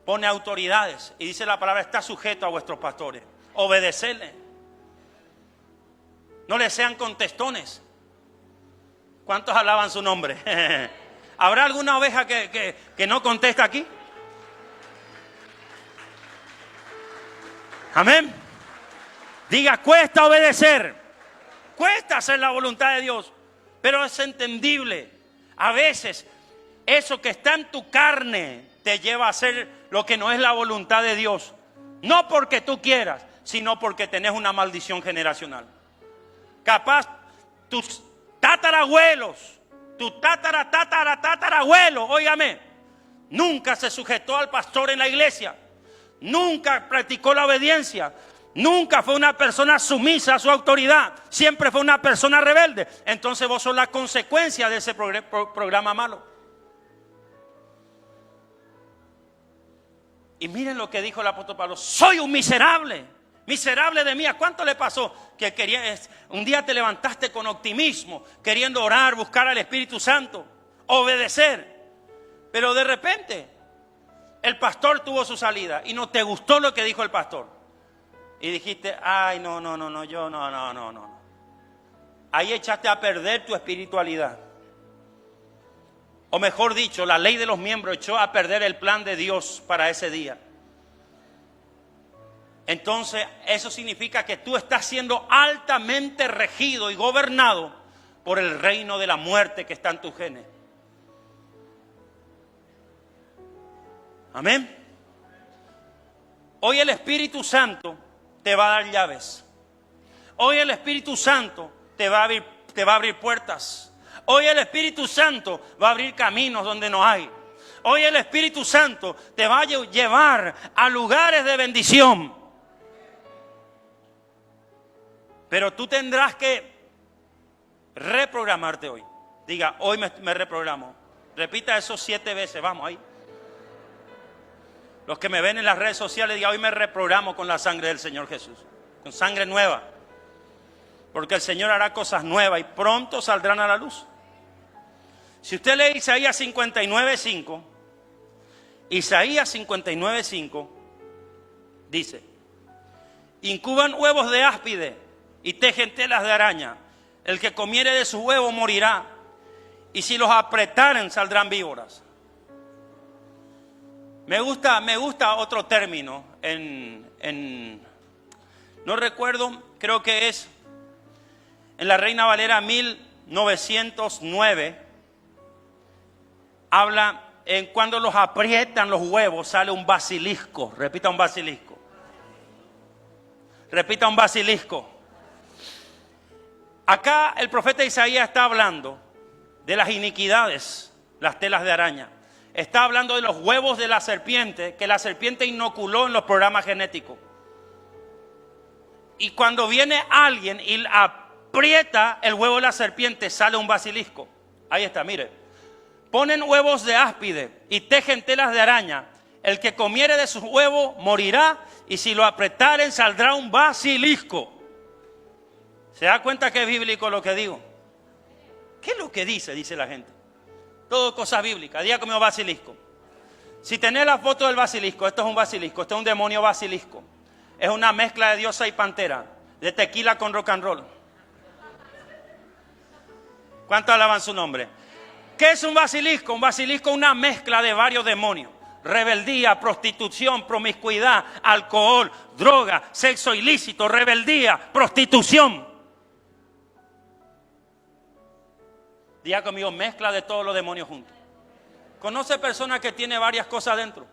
pone autoridades y dice la palabra, está sujeto a vuestros pastores. Obedecerle. No le sean contestones. ¿Cuántos alaban su nombre? ¿Habrá alguna oveja que no contesta aquí? Amén. Diga, cuesta obedecer, cuesta hacer la voluntad de Dios, pero es entendible. A veces eso que está en tu carne te lleva a hacer lo que no es la voluntad de Dios. No porque tú quieras, sino porque tenés una maldición generacional. Capaz tus tatarabuelos, tu tatarabuelo, óigame, nunca se sujetó al pastor en la iglesia, nunca practicó la obediencia, nunca fue una persona sumisa a su autoridad, siempre fue una persona rebelde. Entonces vos sos la consecuencia de ese programa malo. Y miren lo que dijo el apóstol Pablo, soy un miserable. Miserable de mí. ¿A cuánto le pasó que un día te levantaste con optimismo, queriendo orar, buscar al Espíritu Santo, obedecer? Pero de repente el pastor tuvo su salida y no te gustó lo que dijo el pastor. Y dijiste, ay, no. Ahí echaste a perder tu espiritualidad. O mejor dicho, la ley de los miembros echó a perder el plan de Dios para ese día. Entonces, eso significa que tú estás siendo altamente regido y gobernado por el reino de la muerte que está en tus genes. Amén. Hoy el Espíritu Santo te va a dar llaves. Hoy el Espíritu Santo te va a abrir puertas. Hoy el Espíritu Santo va a abrir caminos donde no hay. Hoy el Espíritu Santo te va a llevar a lugares de bendición. Pero tú tendrás que reprogramarte hoy. Diga, hoy me reprogramo. Repita eso 7 veces, vamos ahí. Los que me ven en las redes sociales, digan, hoy me reprogramo con la sangre del Señor Jesús. Con sangre nueva. Porque el Señor hará cosas nuevas y pronto saldrán a la luz. Si usted lee Isaías 59:5, Isaías 59:5 dice, incuban huevos de áspide y tejen telas de araña. El que comiere de sus huevos morirá, y si los apretaren saldrán víboras. Me gusta otro término, no recuerdo, creo que es en la Reina Valera 1909, habla en cuando los aprietan los huevos sale un basilisco. Repita, un basilisco. Repita, un basilisco. Acá el profeta Isaías está hablando de las iniquidades, las telas de araña. Está hablando de los huevos de la serpiente que la serpiente inoculó en los programas genéticos. Y cuando viene alguien y aprieta el huevo de la serpiente, sale un basilisco. Ahí está, mire. Ponen huevos de áspide y tejen telas de araña. El que comiere de sus huevos morirá, y si lo apretaren saldrá un basilisco. ¿Se da cuenta que es bíblico lo que digo? ¿Qué es lo que dice? Dice la gente. Todo cosas bíblicas. Diga conmigo basilisco. Si tenés la foto del basilisco, esto es un basilisco, esto es un demonio basilisco. Es una mezcla de diosa y pantera, de tequila con rock and roll. ¿Cuántos alaban su nombre? ¿Qué es un basilisco? Un basilisco es una mezcla de varios demonios. Rebeldía, prostitución, promiscuidad, alcohol, droga, sexo ilícito, rebeldía, prostitución. Diga conmigo, mezcla de todos los demonios juntos. ¿Conoce personas que tienen varias cosas dentro?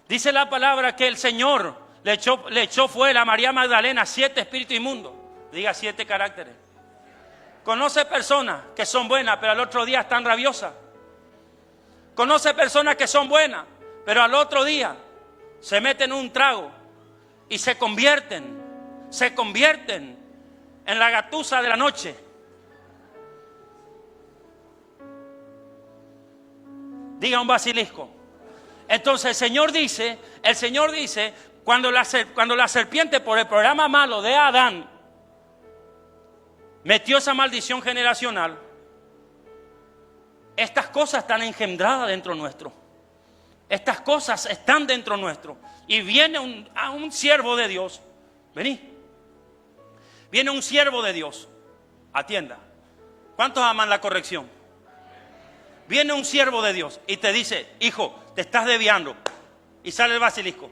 Dice la palabra que el Señor le echó fuera a María Magdalena 7 espíritus inmundos. Diga 7 caracteres. Conoce personas que son buenas, pero al otro día están rabiosas. Conoce personas que son buenas, pero al otro día se meten un trago y se convierten en la gatusa de la noche. Diga un basilisco. Entonces el Señor dice, cuando la serpiente por el programa malo de Adán metió esa maldición generacional, estas cosas están engendradas dentro nuestro. Estas cosas están dentro nuestro. Y viene un siervo de Dios. Vení. Viene un siervo de Dios. Atienda. ¿Cuántos aman la corrección? Viene un siervo de Dios y te dice, hijo, te estás desviando. Y sale el basilisco.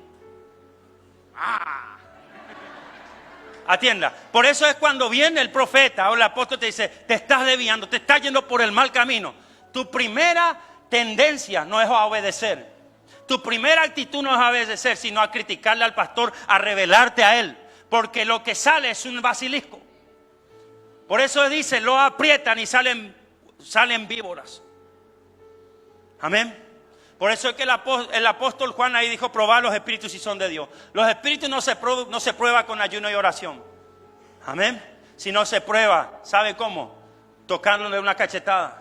Atienda. Por eso es cuando viene el profeta o el apóstol te dice, te estás desviando, te estás yendo por el mal camino. Tu primera tendencia no es a obedecer. Tu primera actitud no es a obedecer, sino a criticarle al pastor, a rebelarte a él. Porque lo que sale es un basilisco. Por eso dice, lo aprietan y salen víboras. Amén. Por eso es que el apóstol Juan ahí dijo, probad los espíritus si son de Dios. Los espíritus no se prueba con ayuno y oración. Amén. Si no se prueba, ¿sabe cómo? Tocándole una cachetada.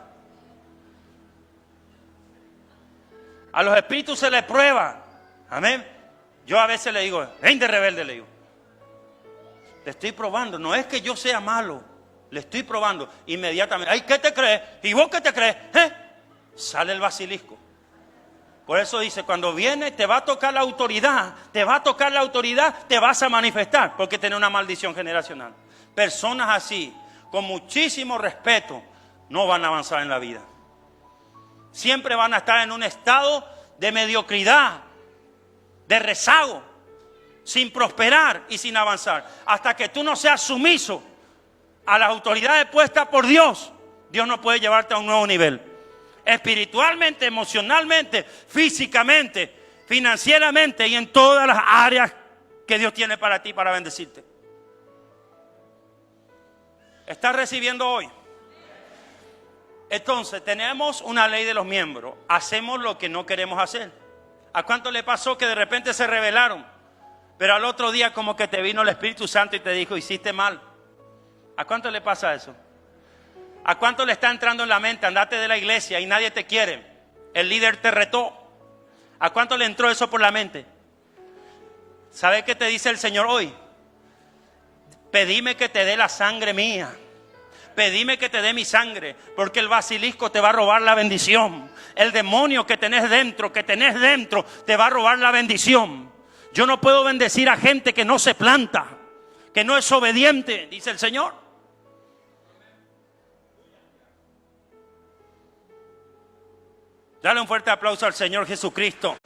A los espíritus se les prueba. Amén. Yo a veces le digo, ven de rebelde, le digo. Le estoy probando. No es que yo sea malo. Le estoy probando. Inmediatamente. Ay, ¿qué te crees? ¿Y vos qué te crees? Sale el basilisco. Por eso dice, cuando viene te va a tocar la autoridad. Te vas a manifestar. Porque tiene una maldición generacional. Personas así, con muchísimo respeto, no van a avanzar en la vida. Siempre van a estar en un estado de mediocridad, de rezago, sin prosperar y sin avanzar. Hasta que tú no seas sumiso a las autoridades puestas por Dios, Dios no puede llevarte a un nuevo nivel. Espiritualmente, emocionalmente, físicamente, financieramente y en todas las áreas que Dios tiene para ti, para bendecirte. ¿Estás recibiendo hoy? Entonces, tenemos una ley de los miembros. Hacemos lo que no queremos hacer. ¿A cuánto le pasó que de repente se rebelaron? Pero al otro día como que te vino el Espíritu Santo y te dijo, hiciste mal. ¿A cuánto le pasa eso? ¿A cuánto le está entrando en la mente? Andate de la iglesia y nadie te quiere. El líder te retó. ¿A cuánto le entró eso por la mente? ¿Sabe qué te dice el Señor hoy? Pedime que te dé la sangre mía. Pedime que te dé mi sangre, porque el basilisco te va a robar la bendición. El demonio que tenés dentro, te va a robar la bendición. Yo no puedo bendecir a gente que no se planta, que no es obediente, dice el Señor. Dale un fuerte aplauso al Señor Jesucristo.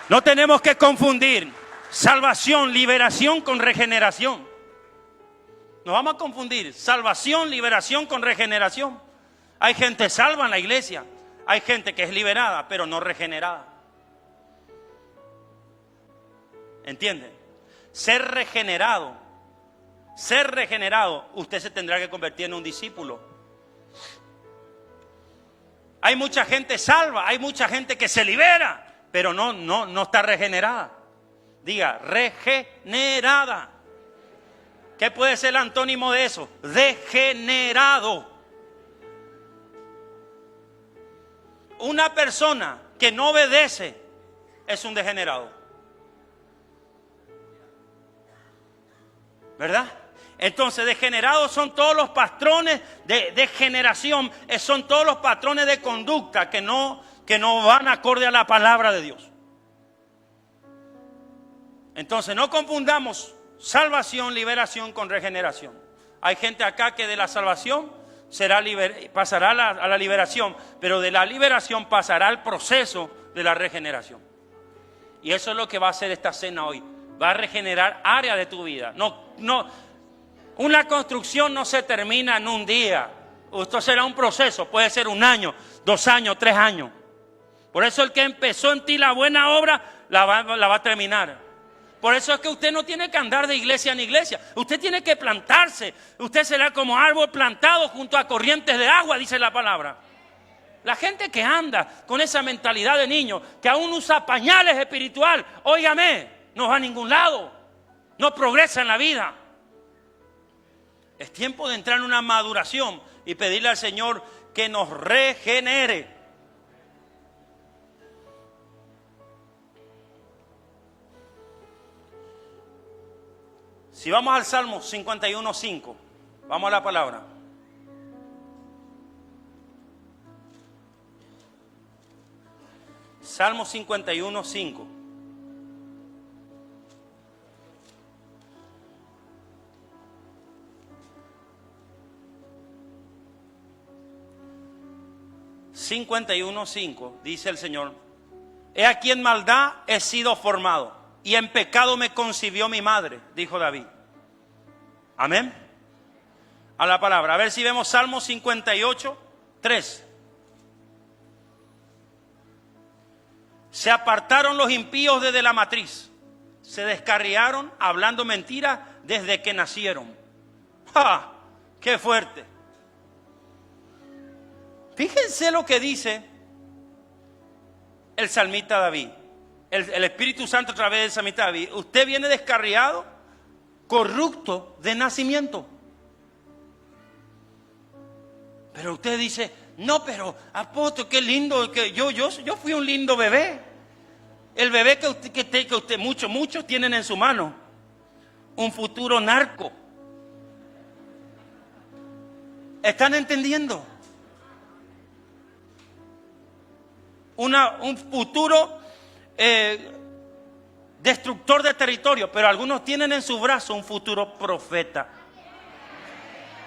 No tenemos que confundir salvación, liberación con regeneración. Nos vamos a confundir salvación, liberación con regeneración. Hay gente salva en la iglesia. Hay gente que es liberada, pero no regenerada. ¿Entienden? Ser regenerado, usted se tendrá que convertir en un discípulo. Hay mucha gente salva, hay mucha gente que se libera, pero no está regenerada. Diga, regenerada. ¿Qué puede ser el antónimo de eso? Degenerado. Una persona que no obedece es un degenerado. ¿Verdad? Entonces, degenerados son todos los patrones de generación, son todos los patrones de conducta que no van acorde a la palabra de Dios. Entonces, no confundamos salvación, liberación con regeneración. Hay gente acá que de la salvación pasará a la liberación, pero de la liberación pasará al proceso de la regeneración. Y eso es lo que va a hacer esta cena hoy. Va a regenerar áreas de tu vida. Una construcción no se termina en un día. Esto será un proceso. Puede ser 1 año, 2 años, 3 años. Por eso el que empezó en ti la buena obra la va a terminar. Por eso es que usted no tiene que andar de iglesia en iglesia. Usted tiene que plantarse. Usted será como árbol plantado junto a corrientes de agua, dice la palabra. La gente que anda con esa mentalidad de niño, que aún usa pañales espiritual, óigame, no va a ningún lado. No progresa en la vida. Es tiempo de entrar en una maduración y pedirle al Señor que nos regenere. Si vamos al Salmo 51:5, vamos a la palabra. Salmo 51:5. Dice el Señor: he aquí en maldad he sido formado, y en pecado me concibió mi madre, dijo David. Amén. A la palabra. A ver si vemos Salmo 58:3. Se apartaron los impíos desde la matriz, se descarriaron hablando mentiras desde que nacieron. ¡Ja! ¡Qué fuerte! Fíjense lo que dice el salmista David. El Espíritu Santo a través del salmista David. Usted viene descarriado, corrupto de nacimiento. Pero usted dice: no, pero apóstol, qué lindo, que yo fui un lindo bebé. El bebé que usted muchos tienen en su mano. Un futuro narco. ¿Están entendiendo? Un futuro destructor de territorio, pero algunos tienen en su brazo un futuro profeta.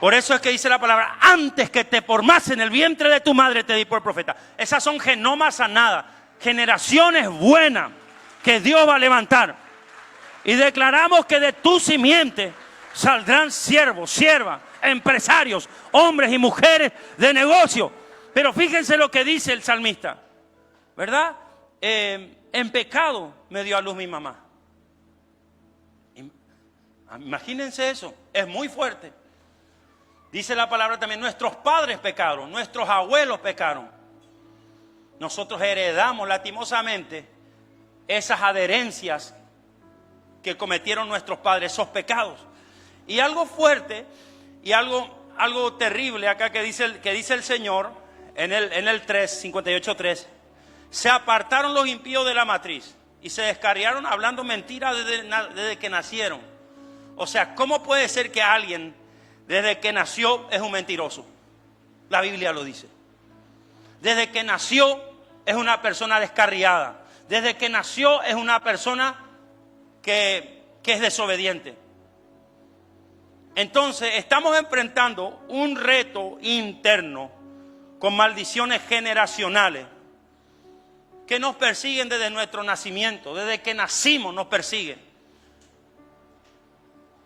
Por eso es que dice la palabra: antes que te formase en el vientre de tu madre te di por profeta. Esas son genomas sanadas, generaciones buenas que Dios va a levantar. Y declaramos que de tu simiente saldrán siervos, siervas, empresarios, hombres y mujeres de negocio. Pero fíjense lo que dice el salmista, ¿verdad? En pecado me dio a luz mi mamá. Imagínense eso, es muy fuerte. Dice la palabra también: nuestros padres pecaron, nuestros abuelos pecaron. Nosotros heredamos lastimosamente esas adherencias que cometieron nuestros padres, esos pecados. Y algo fuerte y algo terrible acá que dice el Señor en el 58:3. Se apartaron los impíos de la matriz y se descarriaron hablando mentiras desde que nacieron. O sea, ¿cómo puede ser que alguien desde que nació es un mentiroso? La Biblia lo dice. Desde que nació es una persona descarriada. Desde que nació es una persona que es desobediente. Entonces estamos enfrentando un reto interno con maldiciones generacionales que nos persiguen desde nuestro nacimiento. Desde que nacimos nos persiguen.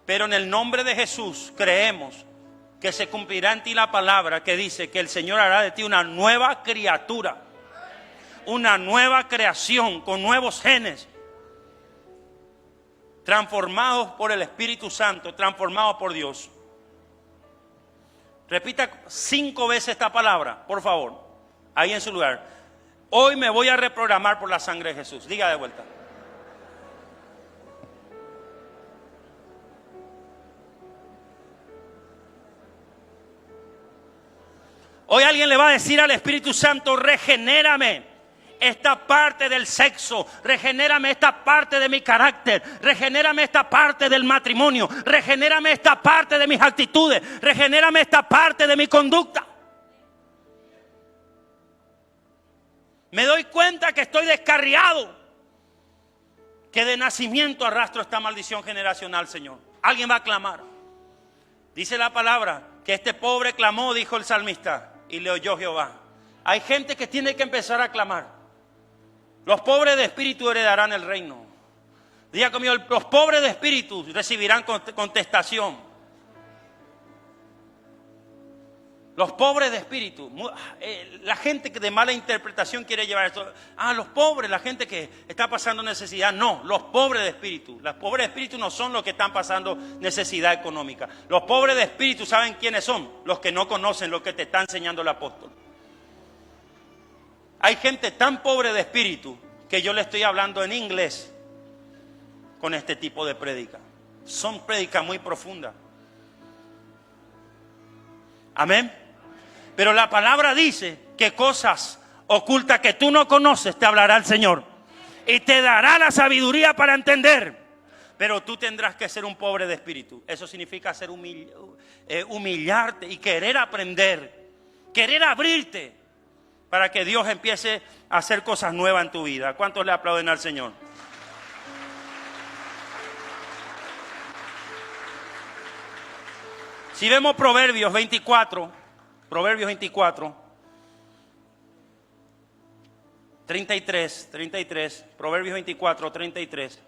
Pero en el nombre de Jesús creemos que se cumplirá en ti la palabra que dice que el Señor hará de ti una nueva criatura, una nueva creación con nuevos genes, transformados por el Espíritu Santo, transformados por Dios. Repita 5 veces esta palabra, por favor, ahí en su lugar. Hoy me voy a reprogramar por la sangre de Jesús. Diga de vuelta. Hoy alguien le va a decir al Espíritu Santo: regenérame esta parte del sexo, regenérame esta parte de mi carácter, regenérame esta parte del matrimonio, regenérame esta parte de mis actitudes, regenérame esta parte de mi conducta. Me doy cuenta que estoy descarriado, que de nacimiento arrastro esta maldición generacional, Señor. Alguien va a clamar. Dice la palabra que este pobre clamó, dijo el salmista, y le oyó Jehová. Hay gente que tiene que empezar a clamar. Los pobres de espíritu heredarán el reino. Diga conmigo, los pobres de espíritu recibirán contestación. Los pobres de espíritu, la gente que de mala interpretación quiere llevar esto. Los pobres, la gente que está pasando necesidad. No, los pobres de espíritu. Los pobres de espíritu no son los que están pasando necesidad económica. Los pobres de espíritu, ¿saben quiénes son? Los que no conocen lo que te está enseñando el apóstol. Hay gente tan pobre de espíritu que yo le estoy hablando en inglés con este tipo de prédica. Son prédicas muy profundas. Amén. Pero la palabra dice que cosas ocultas que tú no conoces te hablará el Señor. Y te dará la sabiduría para entender. Pero tú tendrás que ser un pobre de espíritu. Eso significa ser humillarte y querer aprender. Querer abrirte para que Dios empiece a hacer cosas nuevas en tu vida. ¿Cuántos le aplauden al Señor? Si vemos Proverbios 24, 33, Proverbios 24, 33.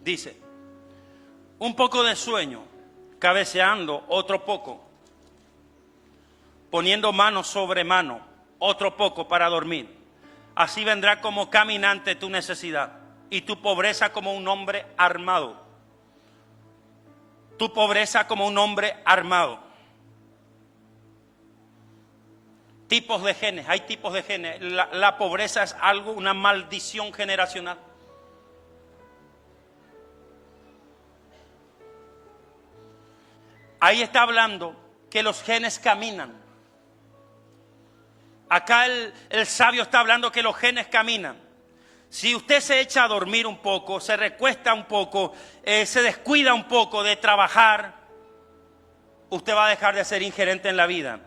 Dice, un poco de sueño, cabeceando otro poco, poniendo mano sobre mano, otro poco para dormir. Así vendrá como caminante tu necesidad y tu pobreza como un hombre armado. Tu pobreza como un hombre armado. Tipos de genes, hay tipos de genes. La pobreza es algo, una maldición generacional. Ahí está hablando que los genes caminan. Acá el sabio está hablando que los genes caminan. Si usted se echa a dormir un poco, se recuesta un poco, se descuida un poco de trabajar, usted va a dejar de ser ingerente en la vida.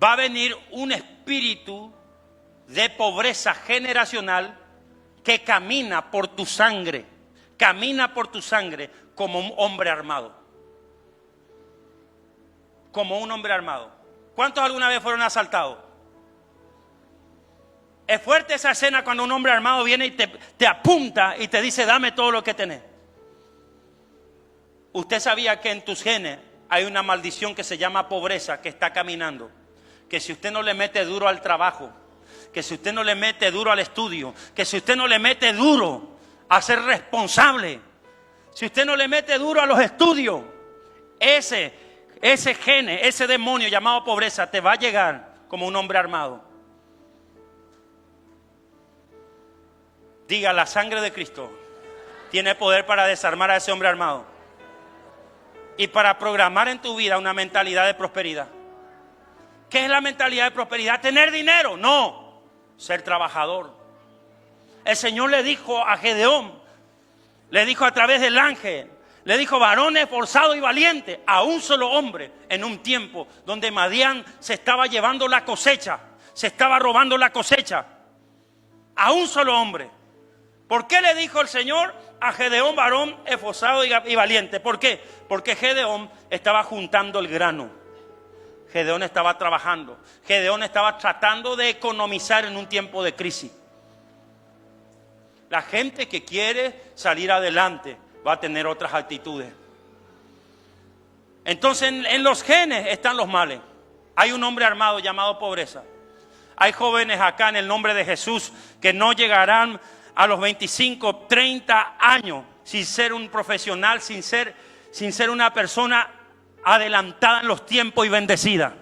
Va a venir un espíritu de pobreza generacional que camina por tu sangre como un hombre armado. Como un hombre armado. ¿Cuántos alguna vez fueron asaltados? Es fuerte esa escena cuando un hombre armado viene y te apunta y te dice, dame todo lo que tenés. Usted sabía que en tus genes hay una maldición que se llama pobreza que está caminando. Que si usted no le mete duro al trabajo, que si usted no le mete duro al estudio, que si usted no le mete duro a ser responsable, si usted no le mete duro a los estudios, ese gene, ese demonio llamado pobreza te va a llegar como un hombre armado. Diga, la sangre de Cristo tiene poder para desarmar a ese hombre armado y para programar en tu vida una mentalidad de prosperidad. ¿Qué es la mentalidad de prosperidad? ¿Tener dinero? No, ser trabajador. El Señor le dijo a Gedeón, le dijo a través del ángel, le dijo, varón esforzado y valiente, a un solo hombre en un tiempo donde Madián se estaba llevando la cosecha, se estaba robando la cosecha, a un solo hombre. ¿Por qué le dijo el Señor a Gedeón, varón esforzado y valiente? ¿Por qué? Porque Gedeón estaba juntando el grano. Gedeón estaba trabajando. Gedeón estaba tratando de economizar en un tiempo de crisis. La gente que quiere salir adelante va a tener otras actitudes. Entonces en los genes están los males. Hay un hombre armado llamado pobreza. Hay jóvenes acá en el nombre de Jesús que no llegarán a los 25, 30 años sin ser un profesional, sin ser una persona adelantada en los tiempos y bendecida.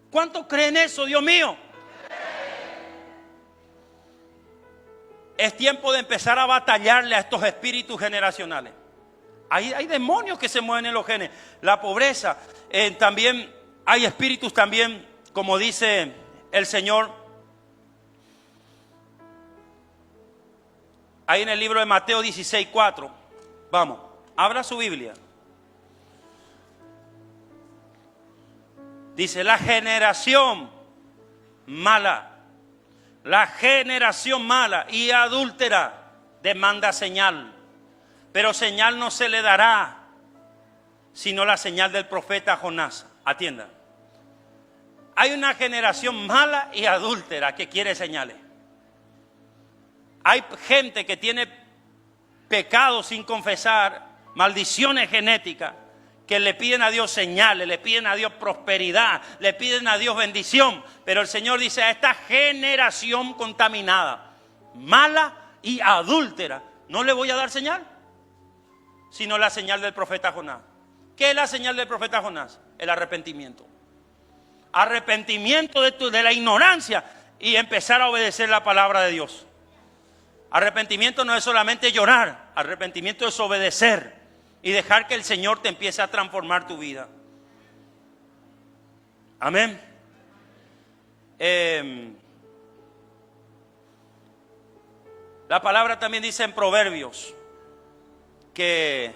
¿Cuántos creen eso, Dios mío? Es tiempo de empezar a batallarle a estos espíritus generacionales. Hay demonios que se mueven en los genes. La pobreza, también hay espíritus también, como dice el Señor. Ahí en el libro de Mateo 16:4. Vamos, abra su Biblia. Dice, la generación mala La generación mala y adúltera demanda señal, pero señal no se le dará sino la señal del profeta Jonás. Atienda. Hay una generación mala y adúltera que quiere señales. Hay gente que tiene pecados sin confesar, maldiciones genéticas, que le piden a Dios señales, le piden a Dios prosperidad, le piden a Dios bendición. Pero el Señor dice: a esta generación contaminada, mala y adúltera, no le voy a dar señal, sino la señal del profeta Jonás. ¿Qué es la señal del profeta Jonás? El arrepentimiento. Arrepentimiento de la ignorancia y empezar a obedecer la palabra de Dios. Arrepentimiento no es solamente llorar, arrepentimiento es obedecer y dejar que el Señor te empiece a transformar tu vida. Amén. La palabra también dice en Proverbios que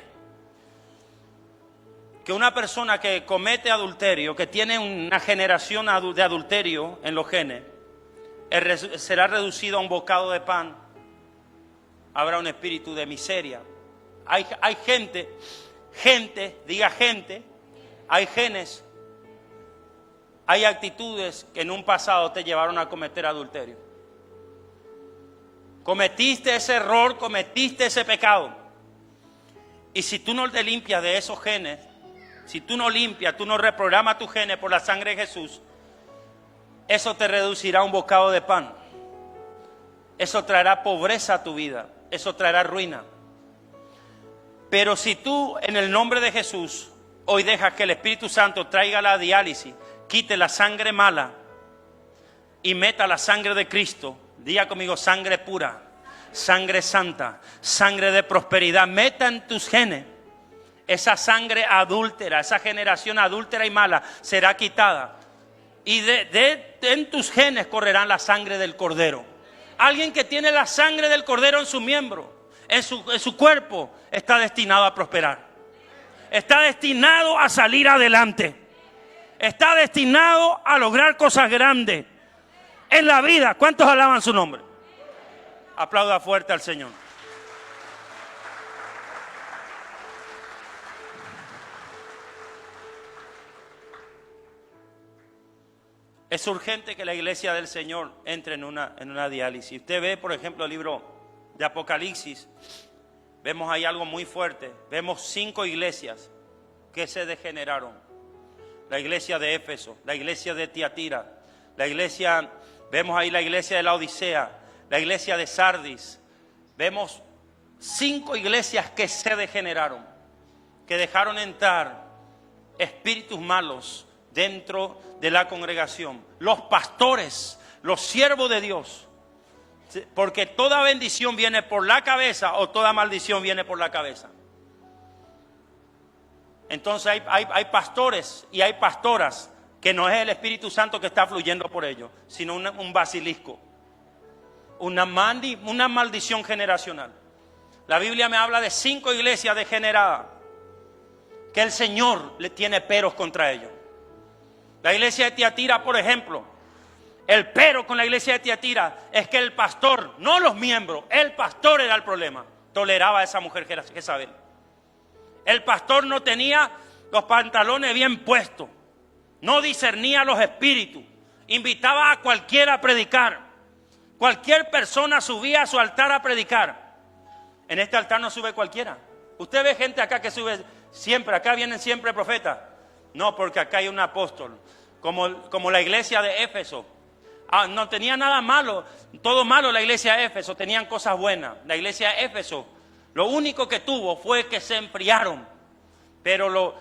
una persona que comete adulterio, que tiene una generación de adulterio en los genes, será reducido a un bocado de pan. Habrá un espíritu de miseria. Hay gente, diga gente, hay genes, hay actitudes que en un pasado te llevaron a cometer adulterio. Cometiste ese error, cometiste ese pecado. Y si tú no te limpias de esos genes, si tú no limpias, tú no reprogramas tus genes por la sangre de Jesús, eso te reducirá a un bocado de pan. Eso traerá pobreza a tu vida, eso traerá ruina. Pero si tú, en el nombre de Jesús, hoy dejas que el Espíritu Santo traiga la diálisis, quite la sangre mala y meta la sangre de Cristo, diga conmigo: sangre pura, sangre santa, sangre de prosperidad, meta en tus genes. Esa sangre adúltera, esa generación adúltera y mala será quitada. Y en tus genes correrá la sangre del Cordero. Alguien que tiene la sangre del Cordero en su miembro, en su cuerpo, está destinado a prosperar. Está destinado a salir adelante. Está destinado a lograr cosas grandes en la vida. ¿Cuántos alaban su nombre? Aplauda fuerte al Señor. Es urgente que la iglesia del Señor entre en una diálisis. Usted ve, por ejemplo, el libro de Apocalipsis. Vemos ahí algo muy fuerte. Vemos 5 iglesias que se degeneraron. La iglesia de Éfeso, la iglesia de Tiatira, vemos ahí la iglesia de la Odisea, la iglesia de Sardis. Vemos 5 iglesias que se degeneraron, que dejaron entrar espíritus malos dentro de la congregación. Los pastores, los siervos de Dios, porque toda bendición viene por la cabeza o toda maldición viene por la cabeza. Entonces hay pastores y hay pastoras que no es el Espíritu Santo que está fluyendo por ellos, sino un basilisco, una maldición generacional. La Biblia me habla de 5 iglesias degeneradas que el Señor le tiene peros contra ellos. La iglesia de Tiatira, por ejemplo, el pero con la iglesia de Tiatira es que el pastor, no los miembros, el pastor era el problema. Toleraba a esa mujer Jezabel. El pastor no tenía los pantalones bien puestos, no discernía los espíritus, invitaba a cualquiera a predicar. Cualquier persona subía a su altar a predicar. En este altar no sube cualquiera. Usted ve gente acá que sube siempre, acá vienen siempre profetas. No, porque acá hay un apóstol, como la iglesia de Éfeso. No tenía nada malo, todo malo la iglesia de Éfeso, tenían cosas buenas. La iglesia de Éfeso, lo único que tuvo fue que se enfriaron. Pero lo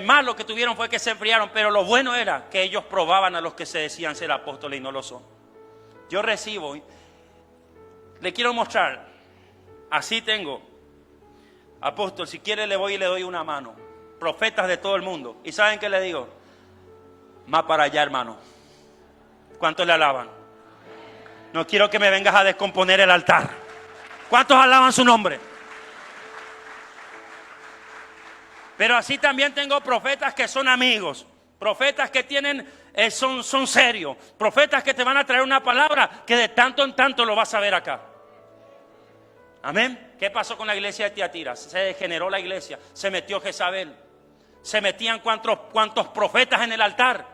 malo que tuvieron fue que se enfriaron, pero lo bueno era que ellos probaban a los que se decían ser apóstoles y no lo son. Yo recibo, le quiero mostrar, así tengo, apóstol, si quiere le voy y le doy una mano. Profetas de todo el mundo. ¿Y saben qué le digo? Más para allá, hermano. ¿Cuántos le alaban? No quiero que me vengas a descomponer el altar. ¿Cuántos alaban su nombre? Pero así también tengo profetas que son amigos. Profetas que tienen son serios. Profetas que te van a traer una palabra que de tanto en tanto lo vas a ver acá. Amén. ¿Qué pasó con la iglesia de Tiatira? Se degeneró la iglesia. Se metió Jezabel. Se metían cuantos profetas en el altar.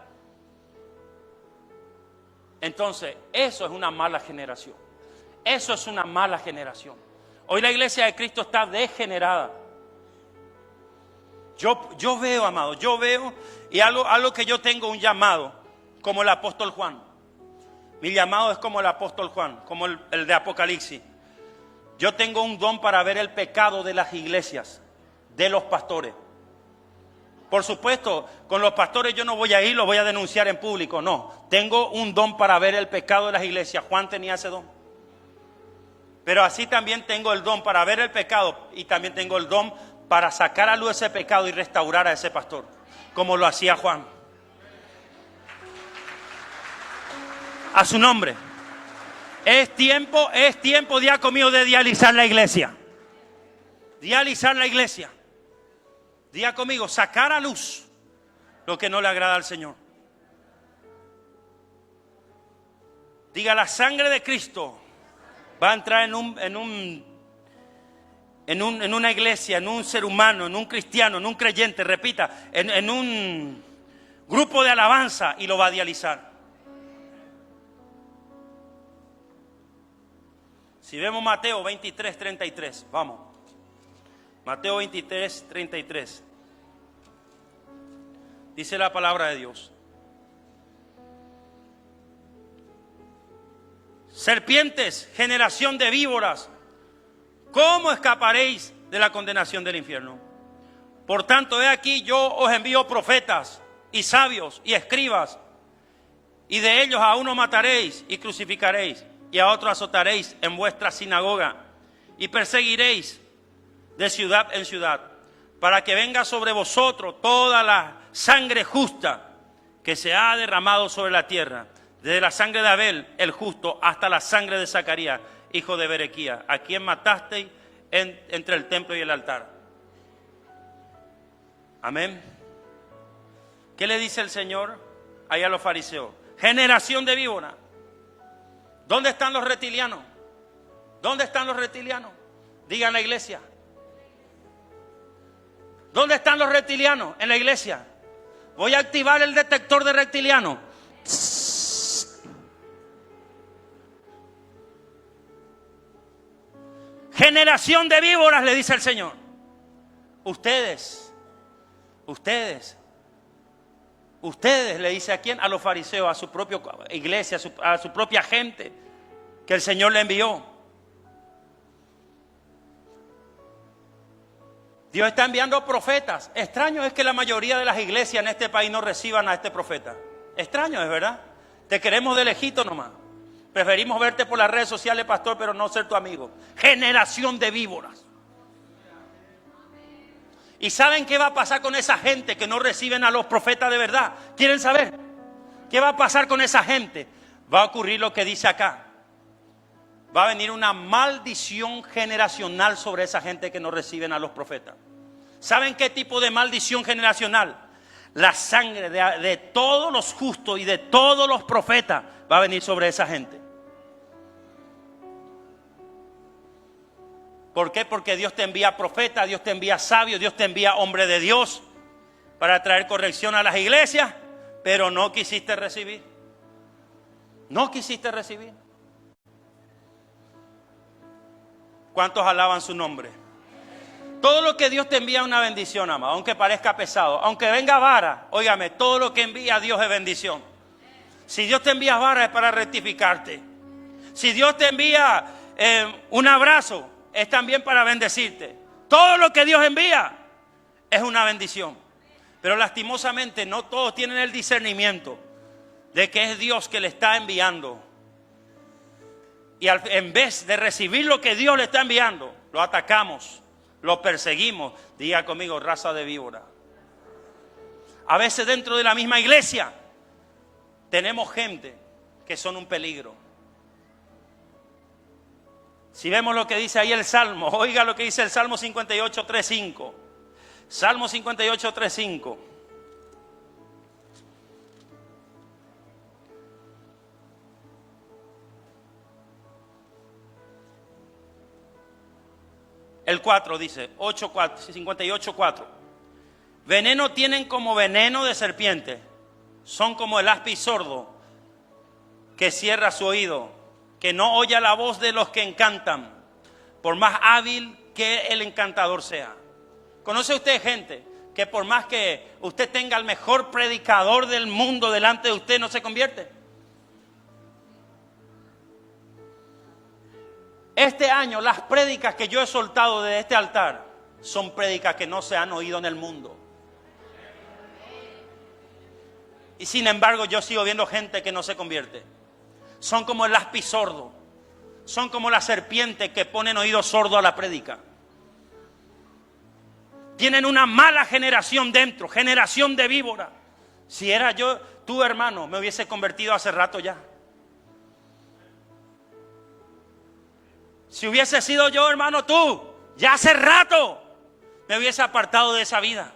Entonces, eso es una mala generación. Eso es una mala generación. Hoy la iglesia de Cristo está degenerada. Yo veo, amado, y algo que yo tengo un llamado, como el apóstol Juan. Mi llamado es como el apóstol Juan, como el de Apocalipsis. Yo tengo un don para ver el pecado de las iglesias, de los pastores. Por supuesto, con los pastores yo no voy a ir, los voy a denunciar en público, no. Tengo un don para ver el pecado de las iglesias. Juan tenía ese don. Pero así también tengo el don para ver el pecado y también tengo el don para sacar a luz ese pecado y restaurar a ese pastor, como lo hacía Juan. A su nombre. Es tiempo, diácono mío, de dializar la iglesia. Dializar la iglesia. Diga conmigo, sacar a luz lo que no le agrada al Señor. Diga, la sangre de Cristo va a entrar en una iglesia, en un ser humano, en un cristiano, en un creyente, repita, en un grupo de alabanza y lo va a dializar. Si vemos Mateo 23, 33, vamos. Mateo 23, 33. Dice la palabra de Dios. Serpientes, generación de víboras, ¿cómo escaparéis de la condenación del infierno? Por tanto, he aquí, yo os envío profetas y sabios y escribas, y de ellos a uno mataréis y crucificaréis, y a otro azotaréis en vuestra sinagoga, y perseguiréis de ciudad en ciudad, para que venga sobre vosotros toda la sangre justa que se ha derramado sobre la tierra, desde la sangre de Abel, el justo, hasta la sangre de Zacarías, hijo de Berequía, a quien matasteis entre el templo y el altar. Amén. ¿Qué le dice el Señor ahí a los fariseos? Generación de víbora. ¿Dónde están los reptilianos? ¿Dónde están los reptilianos? Digan la iglesia. ¿Dónde están los reptilianos? En la iglesia. Voy a activar el detector de reptilianos. Generación de víboras, le dice el Señor. Ustedes, le dice a quién, a los fariseos, a su propia iglesia, a su propia gente que el Señor le envió. Dios está enviando profetas. Extraño es que la mayoría de las iglesias en este país no reciban a este profeta. Extraño es, ¿verdad? Te queremos de lejito nomás. Preferimos verte por las redes sociales, pastor, pero no ser tu amigo. Generación de víboras. ¿Y saben qué va a pasar con esa gente que no reciben a los profetas de verdad? ¿Quieren saber? ¿Qué va a pasar con esa gente? Va a ocurrir lo que dice acá. Va a venir una maldición generacional sobre esa gente que no reciben a los profetas. ¿Saben qué tipo de maldición generacional? La sangre de todos los justos y de todos los profetas va a venir sobre esa gente. ¿Por qué? Porque Dios te envía profeta, Dios te envía sabio, Dios te envía hombre de Dios para traer corrección a las iglesias, pero no quisiste recibir. No quisiste recibir. ¿Cuántos alaban su nombre? Todo lo que Dios te envía es una bendición, amado, aunque parezca pesado, aunque venga vara, óigame, todo lo que envía Dios es bendición. Si Dios te envía vara es para rectificarte. Si Dios te envía un abrazo, es también para bendecirte. Todo lo que Dios envía es una bendición. Pero lastimosamente no todos tienen el discernimiento de que es Dios que le está enviando. Y en vez de recibir lo que Dios le está enviando, lo atacamos, lo perseguimos. Diga conmigo, raza de víbora. A veces dentro de la misma iglesia tenemos gente que son un peligro. Si vemos lo que dice ahí el Salmo, oiga lo que dice el Salmo 58, 3:5. Salmo 58, 3:5. El 4 dice, 58:4. Veneno tienen como veneno de serpiente. Son como el áspid sordo que cierra su oído, que no oye la voz de los que encantan, por más hábil que el encantador sea. ¿Conoce usted gente que por más que usted tenga el mejor predicador del mundo delante de usted, no se convierte? Este año las prédicas que yo he soltado de este altar son prédicas que no se han oído en el mundo. Y sin embargo yo sigo viendo gente que no se convierte. Son como el áspid sordo. Son como la serpiente que ponen oído sordo a la prédica. Tienen una mala generación dentro, generación de víbora. Si era yo, tu hermano, me hubiese convertido hace rato ya. Si hubiese sido yo, hermano, tú, ya hace rato me hubiese apartado de esa vida.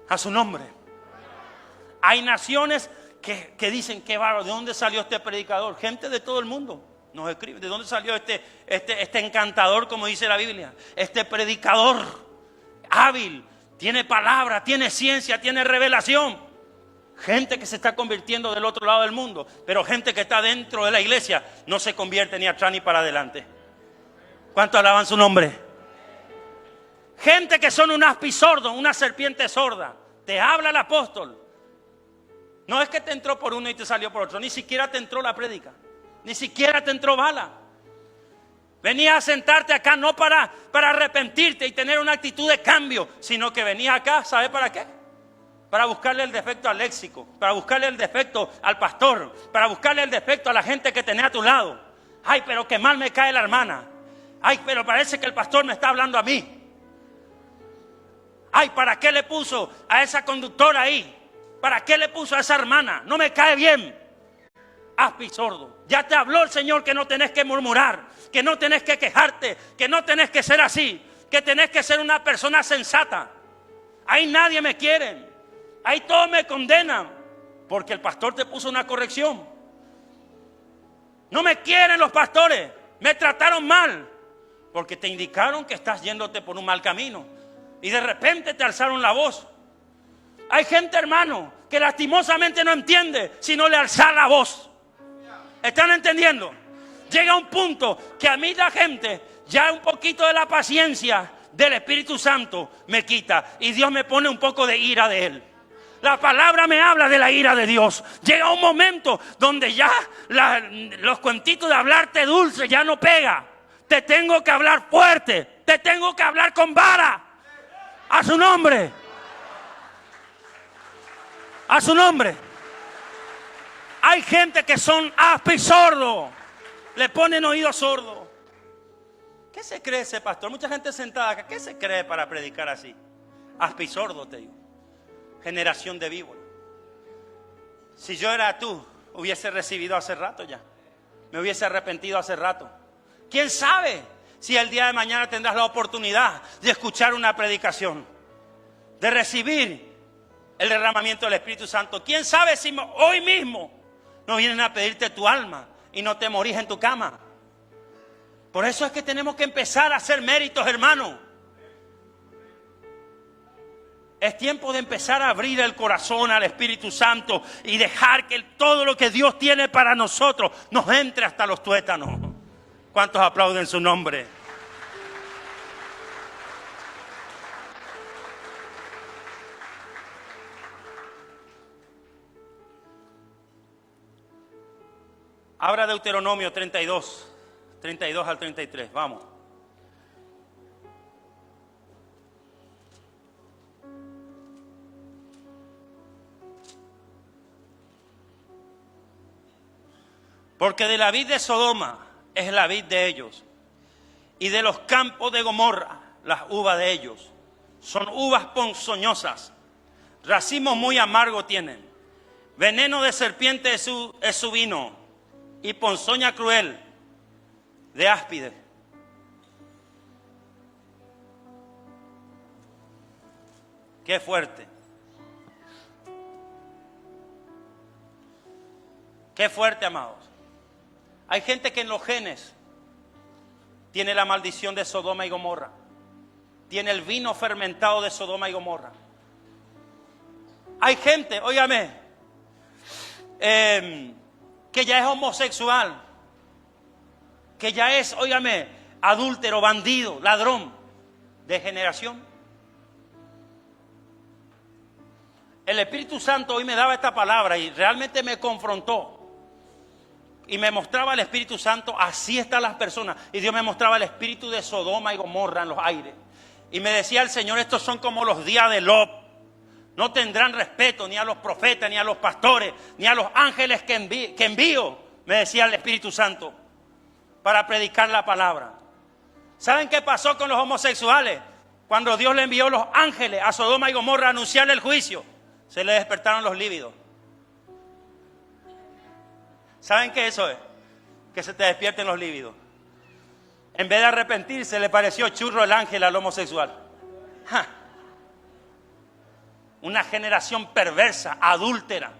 A su nombre. Hay naciones que dicen, qué bárbaro, ¿de dónde salió este predicador? Gente de todo el mundo nos escribe, ¿de dónde salió este encantador, como dice la Biblia? Este predicador hábil, tiene palabra, tiene ciencia, tiene revelación. Gente que se está convirtiendo del otro lado del mundo, pero gente que está dentro de la iglesia no se convierte ni atrás ni para adelante. ¿Cuánto alaban su nombre? Gente que son un áspid sordo, una serpiente sorda. Te habla el apóstol. No es que te entró por uno y te salió por otro, ni siquiera te entró la prédica, ni siquiera te entró bala. Venías a sentarte acá no para arrepentirte y tener una actitud de cambio, sino que venías acá, ¿sabe para qué? Para buscarle el defecto al léxico, para buscarle el defecto al pastor, para buscarle el defecto a la gente que tenés a tu lado. Ay, pero qué mal me cae la hermana. Ay, pero parece que el pastor me está hablando a mí. Ay, ¿para qué le puso a esa conductora ahí? ¿Para qué le puso a esa hermana? No me cae bien. Áspid sordo. Ya te habló el Señor que no tenés que murmurar, que no tenés que quejarte, que no tenés que ser así, que tenés que ser una persona sensata. Ahí nadie me quiere. Ahí todos me condenan porque el pastor te puso una corrección. No me quieren los pastores, me trataron mal porque te indicaron que estás yéndote por un mal camino y de repente te alzaron la voz. Hay gente, hermano, que lastimosamente no entiende si no le alza la voz. ¿Están entendiendo? Llega un punto que a mí la gente ya un poquito de la paciencia del Espíritu Santo me quita y Dios me pone un poco de ira de Él. La palabra me habla de la ira de Dios. Llega un momento donde ya los cuentitos de hablarte dulce ya no pega. Te tengo que hablar fuerte. Te tengo que hablar con vara. A su nombre. A su nombre. Hay gente que son áspid sordo. Le ponen oído sordo. ¿Qué se cree ese pastor? Mucha gente sentada acá. ¿Qué se cree para predicar así? Áspid sordo, te digo. Generación de víbora. Si yo era tú, hubiese recibido hace rato ya. Me hubiese arrepentido hace rato. ¿Quién sabe si el día de mañana tendrás la oportunidad de escuchar una predicación, de recibir el derramamiento del Espíritu Santo? ¿Quién sabe si hoy mismo no vienen a pedirte tu alma y no te morís en tu cama? Por eso es que tenemos que empezar a hacer méritos, hermano. Es tiempo de empezar a abrir el corazón al Espíritu Santo y dejar que todo lo que Dios tiene para nosotros nos entre hasta los tuétanos. ¿Cuántos aplauden su nombre? Abra Deuteronomio 32 al 33, vamos. Porque de la vid de Sodoma es la vid de ellos, y de los campos de Gomorra las uvas de ellos. Son uvas ponzoñosas, racimos muy amargo tienen. Veneno de serpiente es su vino, y ponzoña cruel de áspide. Qué fuerte. Qué fuerte, amados. Hay gente que en los genes tiene la maldición de Sodoma y Gomorra. Tiene el vino fermentado de Sodoma y Gomorra. Hay gente, óigame, que ya es homosexual, que ya es, óigame, adúltero, bandido, ladrón, de generación. El Espíritu Santo hoy me daba esta palabra y realmente me confrontó. Y me mostraba el Espíritu Santo, así están las personas. Y Dios me mostraba el espíritu de Sodoma y Gomorra en los aires. Y me decía el Señor, estos son como los días de Lot. No tendrán respeto ni a los profetas, ni a los pastores, ni a los ángeles que envío, me decía el Espíritu Santo, para predicar la palabra. ¿Saben qué pasó con los homosexuales? Cuando Dios le envió los ángeles a Sodoma y Gomorra a anunciarle el juicio, se le despertaron los líbidos. ¿Saben qué eso es? Que se te despierten los líbidos. En vez de arrepentirse, le pareció churro el ángel al homosexual. ¡Ja! Una generación perversa, adúltera.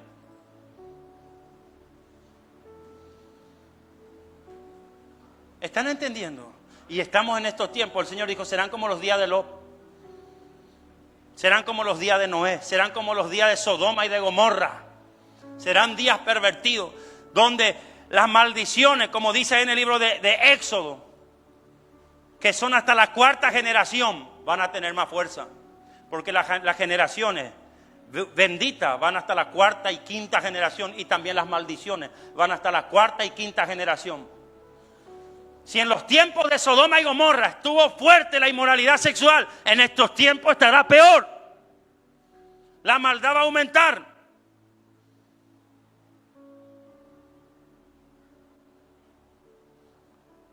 ¿Están entendiendo? Y estamos en estos tiempos. El Señor dijo, serán como los días de Lot. Serán como los días de Noé. Serán como los días de Sodoma y de Gomorra. Serán días pervertidos, donde las maldiciones, como dice en el libro de Éxodo, que son hasta la cuarta generación, van a tener más fuerza. Porque las generaciones benditas van hasta la cuarta y quinta generación, y también las maldiciones van hasta la cuarta y quinta generación. Si en los tiempos de Sodoma y Gomorra estuvo fuerte la inmoralidad sexual, en estos tiempos estará peor. La maldad va a aumentar.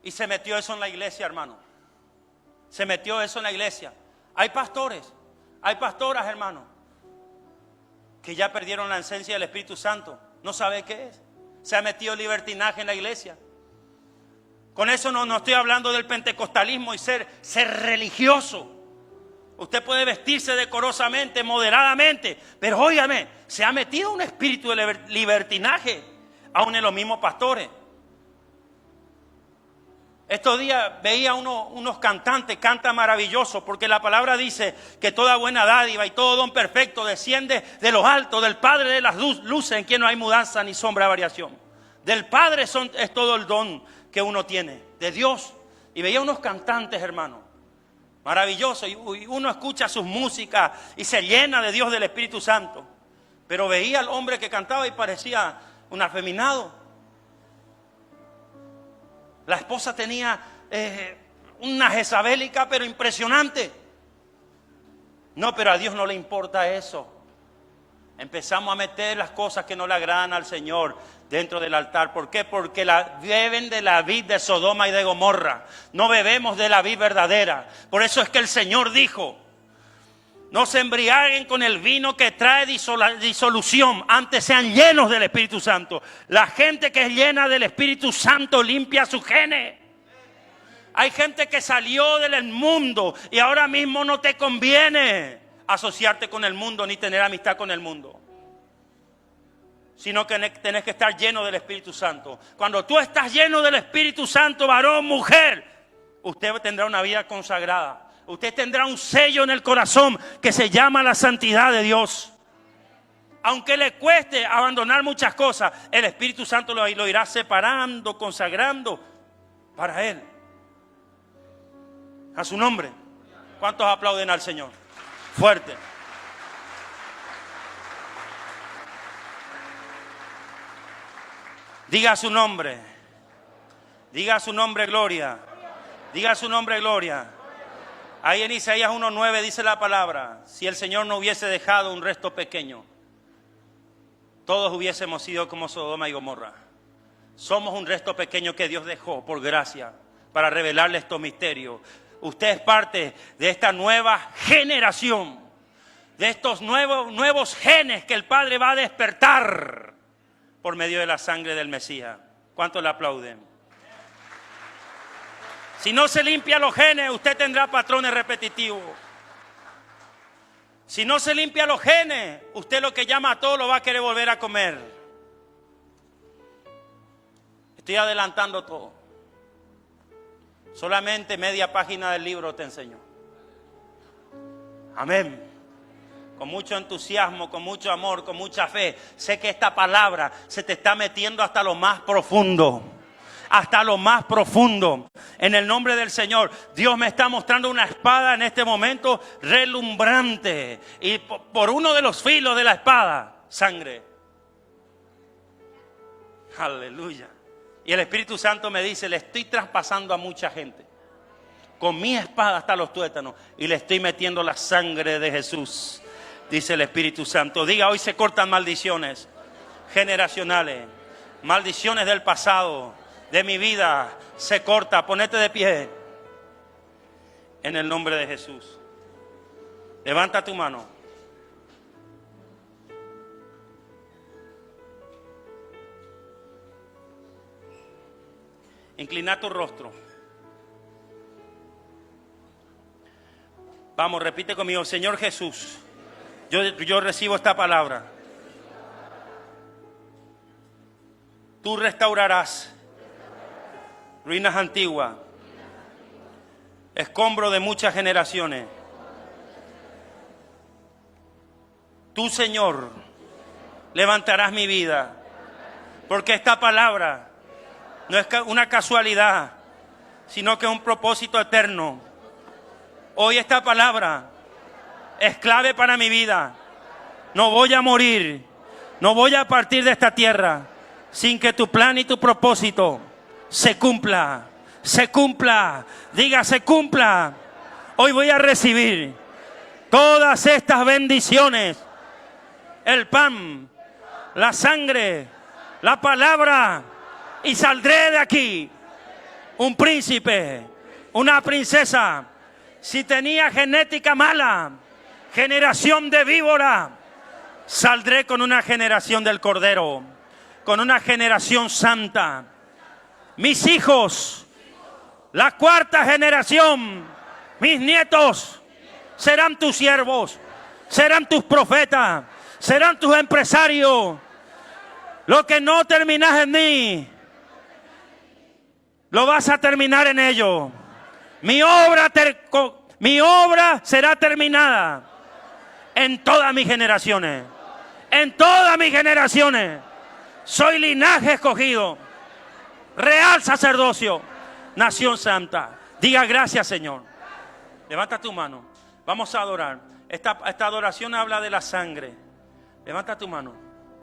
Y se metió eso en la iglesia, hermano. Se metió eso en la iglesia. Hay pastores, hay pastoras, hermano, que ya perdieron la esencia del Espíritu Santo. No sabe qué es. Se ha metido libertinaje en la iglesia. Con eso no estoy hablando del pentecostalismo y ser religioso. Usted puede vestirse decorosamente, moderadamente, pero óigame, se ha metido un espíritu de libertinaje aún en los mismos pastores. Estos días veía unos cantantes, canta maravilloso, porque la palabra dice que toda buena dádiva y todo don perfecto desciende de lo alto, del Padre de las luces, en quien no hay mudanza ni sombra de variación. Del Padre es todo el don que uno tiene, de Dios. Y veía unos cantantes, hermano, maravillosos, y uno escucha sus músicas y se llena de Dios, del Espíritu Santo. Pero veía al hombre que cantaba y parecía un afeminado. La esposa tenía una jezabélica, pero impresionante. No, pero a Dios no le importa eso. Empezamos a meter las cosas que no le agradan al Señor dentro del altar. ¿Por qué? Porque beben de la vid de Sodoma y de Gomorra. No bebemos de la vid verdadera. Por eso es que el Señor dijo, no se embriaguen con el vino que trae disolución, antes sean llenos del Espíritu Santo. La gente que es llena del Espíritu Santo limpia sus genes. Hay gente que salió del mundo y ahora mismo no te conviene asociarte con el mundo ni tener amistad con el mundo, sino que tenés que estar lleno del Espíritu Santo. Cuando tú estás lleno del Espíritu Santo, varón, mujer, usted tendrá una vida consagrada. Usted tendrá un sello en el corazón que se llama la santidad de Dios. Aunque le cueste abandonar muchas cosas, el Espíritu Santo lo irá separando, consagrando para Él. A su nombre. ¿Cuántos aplauden al Señor? Fuerte. Diga su nombre. Diga su nombre, gloria. Diga su nombre, gloria. Ahí en Isaías 1:9 dice la palabra, si el Señor no hubiese dejado un resto pequeño, todos hubiésemos sido como Sodoma y Gomorra. Somos un resto pequeño que Dios dejó por gracia para revelarle estos misterios. Usted es parte de esta nueva generación, de estos nuevos genes que el Padre va a despertar por medio de la sangre del Mesías. ¿Cuántos le aplauden? Si no se limpia los genes, usted tendrá patrones repetitivos. Si no se limpia los genes, usted lo que llama a todo lo va a querer volver a comer. Estoy adelantando todo. Solamente media página del libro te enseño. Amén. Con mucho entusiasmo, con mucho amor, con mucha fe. Sé que esta palabra se te está metiendo hasta lo más profundo. Hasta lo más profundo. En el nombre del Señor, Dios me está mostrando una espada en este momento relumbrante. Y por uno de los filos de la espada, sangre. Aleluya. Y el Espíritu Santo me dice, le estoy traspasando a mucha gente con mi espada hasta los tuétanos y le estoy metiendo la sangre de Jesús, dice el Espíritu Santo. Diga, hoy se cortan maldiciones generacionales, maldiciones del pasado, de mi vida, se corta. Ponete de pie en el nombre de Jesús. Levanta tu mano. Inclina tu rostro. Vamos, repite conmigo. Señor Jesús, yo recibo esta palabra. Tú restaurarás ruinas antiguas, escombro de muchas generaciones. Tú, Señor, levantarás mi vida, porque esta palabra no es una casualidad, sino que es un propósito eterno. Hoy esta palabra es clave para mi vida. No voy a morir, no voy a partir de esta tierra sin que tu plan y tu propósito se cumpla. Se cumpla, diga se cumpla. Hoy voy a recibir todas estas bendiciones. El pan, la sangre, la palabra. Y saldré de aquí un príncipe, una princesa. Si tenía genética mala, generación de víbora, saldré con una generación del Cordero, con una generación santa. Mis hijos, la cuarta generación, mis nietos, serán tus siervos, serán tus profetas, serán tus empresarios. Lo que no terminas en mí, lo vas a terminar en ellos. Mi obra será terminada en todas mis generaciones. En todas mis generaciones. Soy linaje escogido, real sacerdocio, nación santa. Diga gracias, Señor. Levanta tu mano. Vamos a adorar. Esta adoración habla de la sangre. Levanta tu mano.